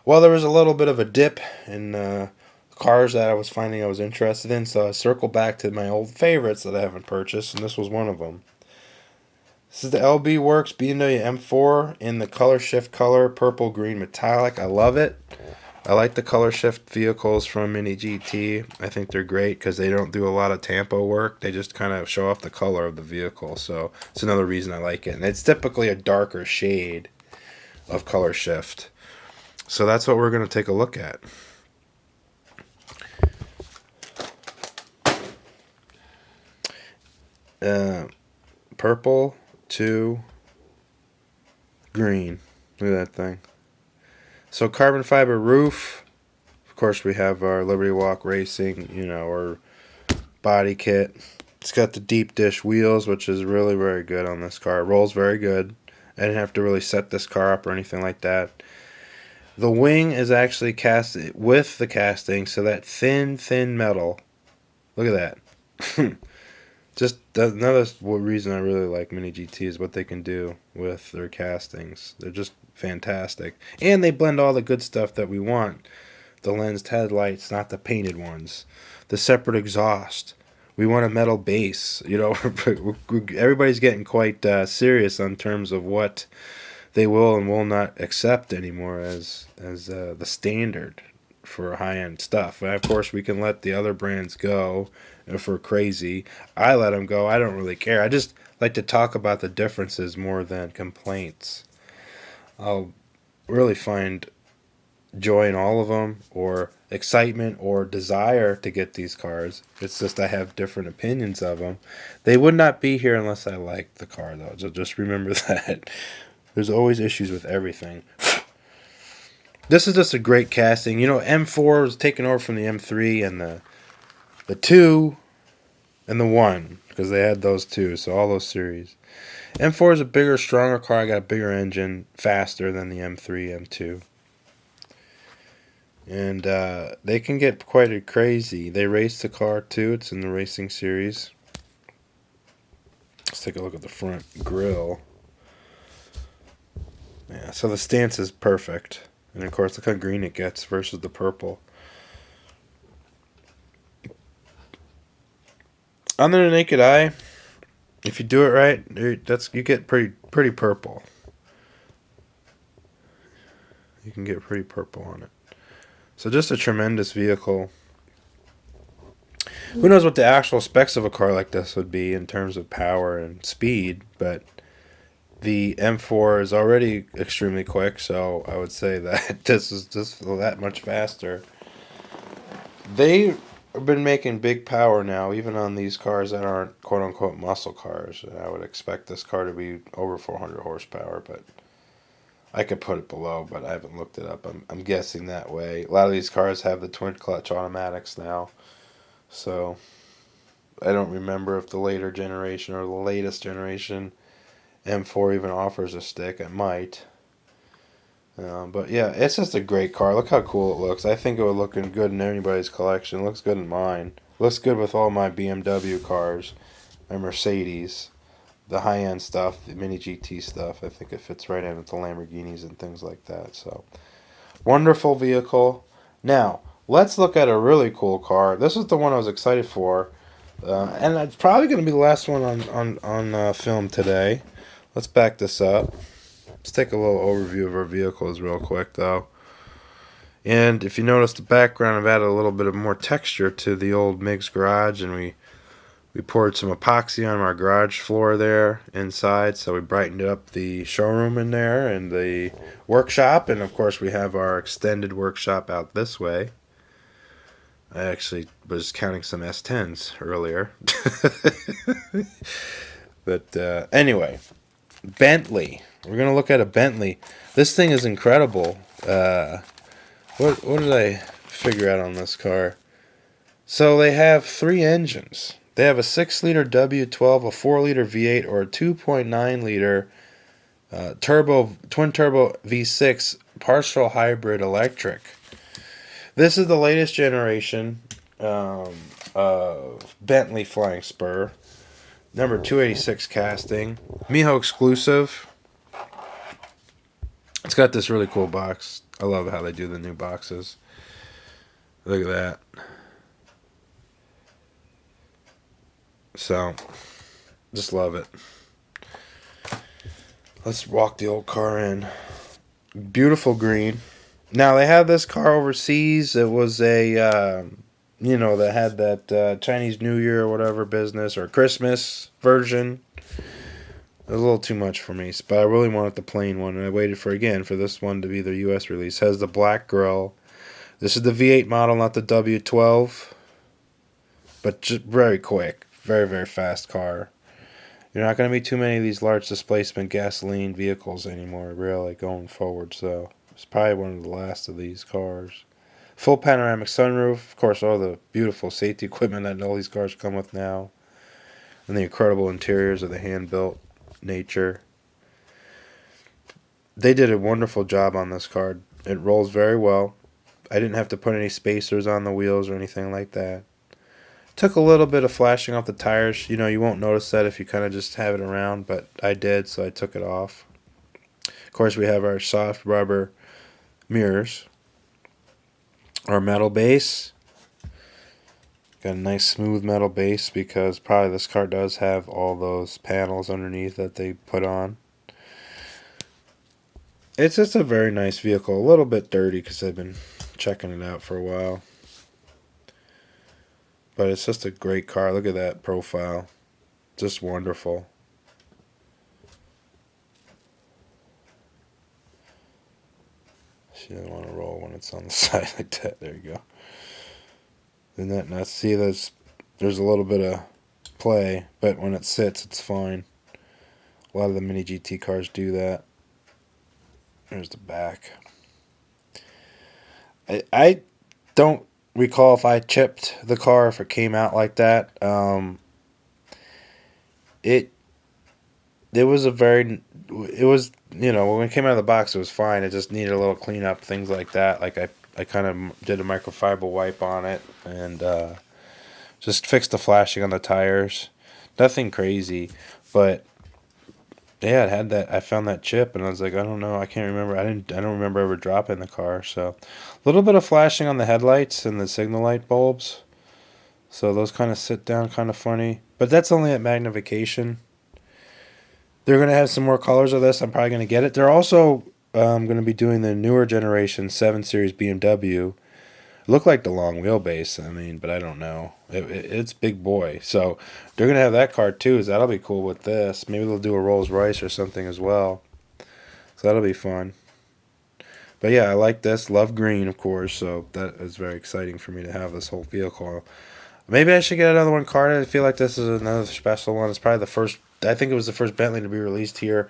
Well, there was a little bit of a dip in cars that I was finding I was interested in, so I circled back to my old favorites that I haven't purchased, and this was one of them. This is the LB Works Bmw M4 in the color shift color, purple, green, metallic. I love it. I like the color shift vehicles from Mini GT. I think they're great because they don't do a lot of tampo work. They just kind of show off the color of the vehicle, so it's another reason I like it. And it's typically a darker shade of color shift. So that's what we're going to take a look at. Purple to green. Look at that thing. So carbon fiber roof. Of course, we have our Liberty Walk Racing, our body kit. It's got the deep dish wheels, which is really very good on this car. It rolls very good. I didn't have to really set this car up or anything like that. The wing is actually cast with the casting, so that thin metal. Look at that. Just another reason I really like Mini GT is what they can do with their castings. They're just fantastic. And they blend all the good stuff that we want. The lensed headlights, not the painted ones. The separate exhaust. We want a metal base. Everybody's getting quite serious on terms of what they will and will not accept anymore as the standard for high-end stuff. And of course, we can let the other brands go if we're crazy. I let them go. I don't really care. I just like to talk about the differences more than complaints. I'll really find joy in all of them, or excitement or desire to get these cars. It's just I have different opinions of them. They would not be here unless I liked the car, though. So just remember that. There's always issues with everything. This is just a great casting. M4 was taken over from the M3 and the 2 and the 1, because they had those two, so all those series. M4 is a bigger, stronger car. I got a bigger engine, faster than the M3, M2. And they can get quite crazy. They race the car too. It's in the racing series. Let's take a look at the front grille. Yeah, so the stance is perfect. And of course, look how green it gets versus the purple. Under the naked eye, if you do it right, you get pretty purple. You can get pretty purple on it. So just a tremendous vehicle. Who knows what the actual specs of a car like this would be in terms of power and speed, but the M4 is already extremely quick, so I would say that this is just that much faster. They've been making big power now, even on these cars that aren't quote-unquote muscle cars. I would expect this car to be over 400 horsepower, but I could put it below, but I haven't looked it up. I'm guessing that way. A lot of these cars have the twin clutch automatics now, so I don't remember if the later generation or the latest generation M4 even offers a stick. It might. But yeah, it's just a great car. Look how cool it looks. I think it would look good in anybody's collection. It looks good in mine. It looks good with all my BMW cars, my Mercedes, the high-end stuff, the Mini GT stuff. I think it fits right in with the Lamborghinis and things like that. So, wonderful vehicle. Now, let's look at a really cool car. This is the one I was excited for. And it's probably going to be the last one on film today. Let's back this up. Let's take a little overview of our vehicles real quick, though. And if you notice the background, I've added a little bit of more texture to the old MIG's garage, and we poured some epoxy on our garage floor there inside, so we brightened up the showroom in there and the workshop, and of course we have our extended workshop out this way. I actually was counting some S10s earlier. But anyway, Bentley. We're going to look at a Bentley. This thing is incredible. What did I figure out on this car? So they have 3 engines. They have a 6-liter W12, a 4-liter V8, or a 2.9-liter twin turbo V6 partial hybrid electric. This is the latest generation of Bentley Flying Spur. Number 286 casting. Miho exclusive. It's got this really cool box. I love how they do the new boxes. Look at that. So, just love it. Let's walk the old car in. Beautiful green. Now, they have this car overseas. It was a, that had that Chinese New Year or whatever business, or Christmas version. It was a little too much for me, but I really wanted the plain one, and I waited for this one to be the U.S. release. It has the black grille. This is the V8 model, not the W12, but just very quick. Very, very fast car. You're not going to be too many of these large displacement gasoline vehicles anymore, really, going forward, so it's probably one of the last of these cars. Full panoramic sunroof, of course, all the beautiful safety equipment that all these cars come with now, and the incredible interiors of the hand-built nature. They did a wonderful job on this car. It rolls very well. I didn't have to put any spacers on the wheels or anything like that. Took a little bit of flashing off the tires. You won't notice that if you kind of just have it around, but I did, so I took it off. Of course, we have our soft rubber mirrors. Our metal base. Got a nice smooth metal base because probably this car does have all those panels underneath that they put on. It's just a very nice vehicle. A little bit dirty because I've been checking it out for a while. But it's just a great car. Look at that profile. Just wonderful. She doesn't want to roll when it's on the side like that. There you go. Isn't that nuts? See, there's a little bit of play, but when it sits, it's fine. A lot of the Mini GT cars do that. There's the back. I don't recall if I chipped the car, if it came out like that. It was when it came out of the box, it was fine. It just needed a little cleanup, things like that. Like I I kind of did a microfiber wipe on it and just fixed the flashing on the tires. Nothing crazy, but yeah, it had that. I found that chip, and I was like, I don't know, I can't remember. I don't remember ever dropping the car. So, a little bit of flashing on the headlights and the signal light bulbs. So those kind of sit down, kind of funny. But that's only at magnification. They're gonna have some more colors of this. I'm probably gonna get it. They're also gonna be doing the newer generation 7 Series BMW. Look like the long wheelbase. I mean, but I don't know. It's big boy. So they're gonna have that car too. So that'll be cool with this. Maybe they'll do a Rolls Royce or something as well. So that'll be fun. But yeah, I like this. Love green, of course. So that is very exciting for me to have this whole vehicle. Maybe I should get another one carded. I feel like this is another special one. It's probably the first. I think it was the first Bentley to be released here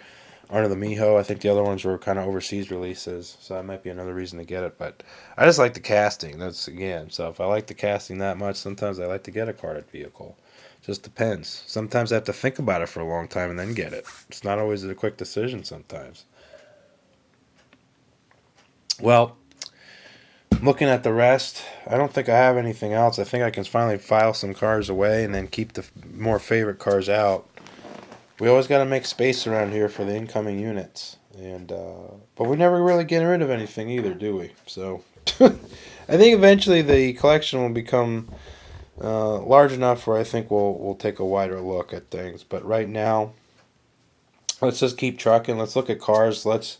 under the Miho. I think the other ones were kind of overseas releases, so that might be another reason to get it. But I just like the casting. That's again. So if I like the casting that much, sometimes I like to get a carded vehicle. Just depends. Sometimes I have to think about it for a long time and then get it. It's not always a quick decision sometimes. Well, looking at the rest, I don't think I have anything else. I think I can finally file some cars away and then keep the more favorite cars out. We always got to make space around here for the incoming units, and but we never really get rid of anything either, do we? So I think eventually the collection will become large enough where I think we'll take a wider look at things. But right now, let's just keep trucking. Let's look at cars. Let's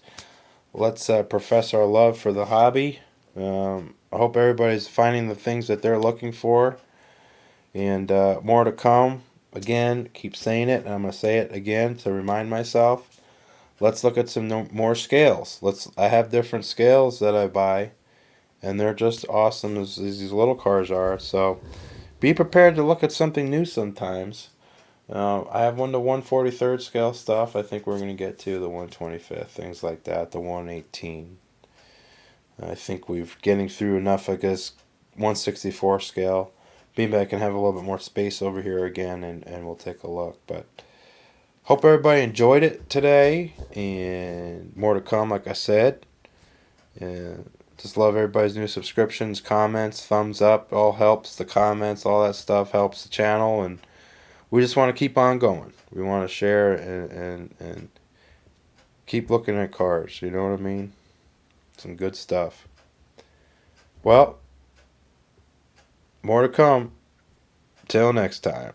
profess our love for the hobby. I hope everybody's finding the things that they're looking for, and more to come. Again, keep saying it, and I'm going to say it again to remind myself. Let's look at some more scales. I have different scales that I buy, and they're just awesome as these little cars are. So be prepared to look at something new sometimes. I have one to 143rd scale stuff. I think we're going to get to the 125th, things like that, the 118. I think we've getting through enough, I guess, 164 scale. Maybe I can have a little bit more space over here again, and we'll take a look. But hope everybody enjoyed it today, and more to come, like I said. And just love everybody's new subscriptions, comments, thumbs up. All helps. The comments, all that stuff helps the channel, and we just want to keep on going. We want to share and keep looking at cars. You know what I mean? Some good stuff. Well, more to come. Till next time.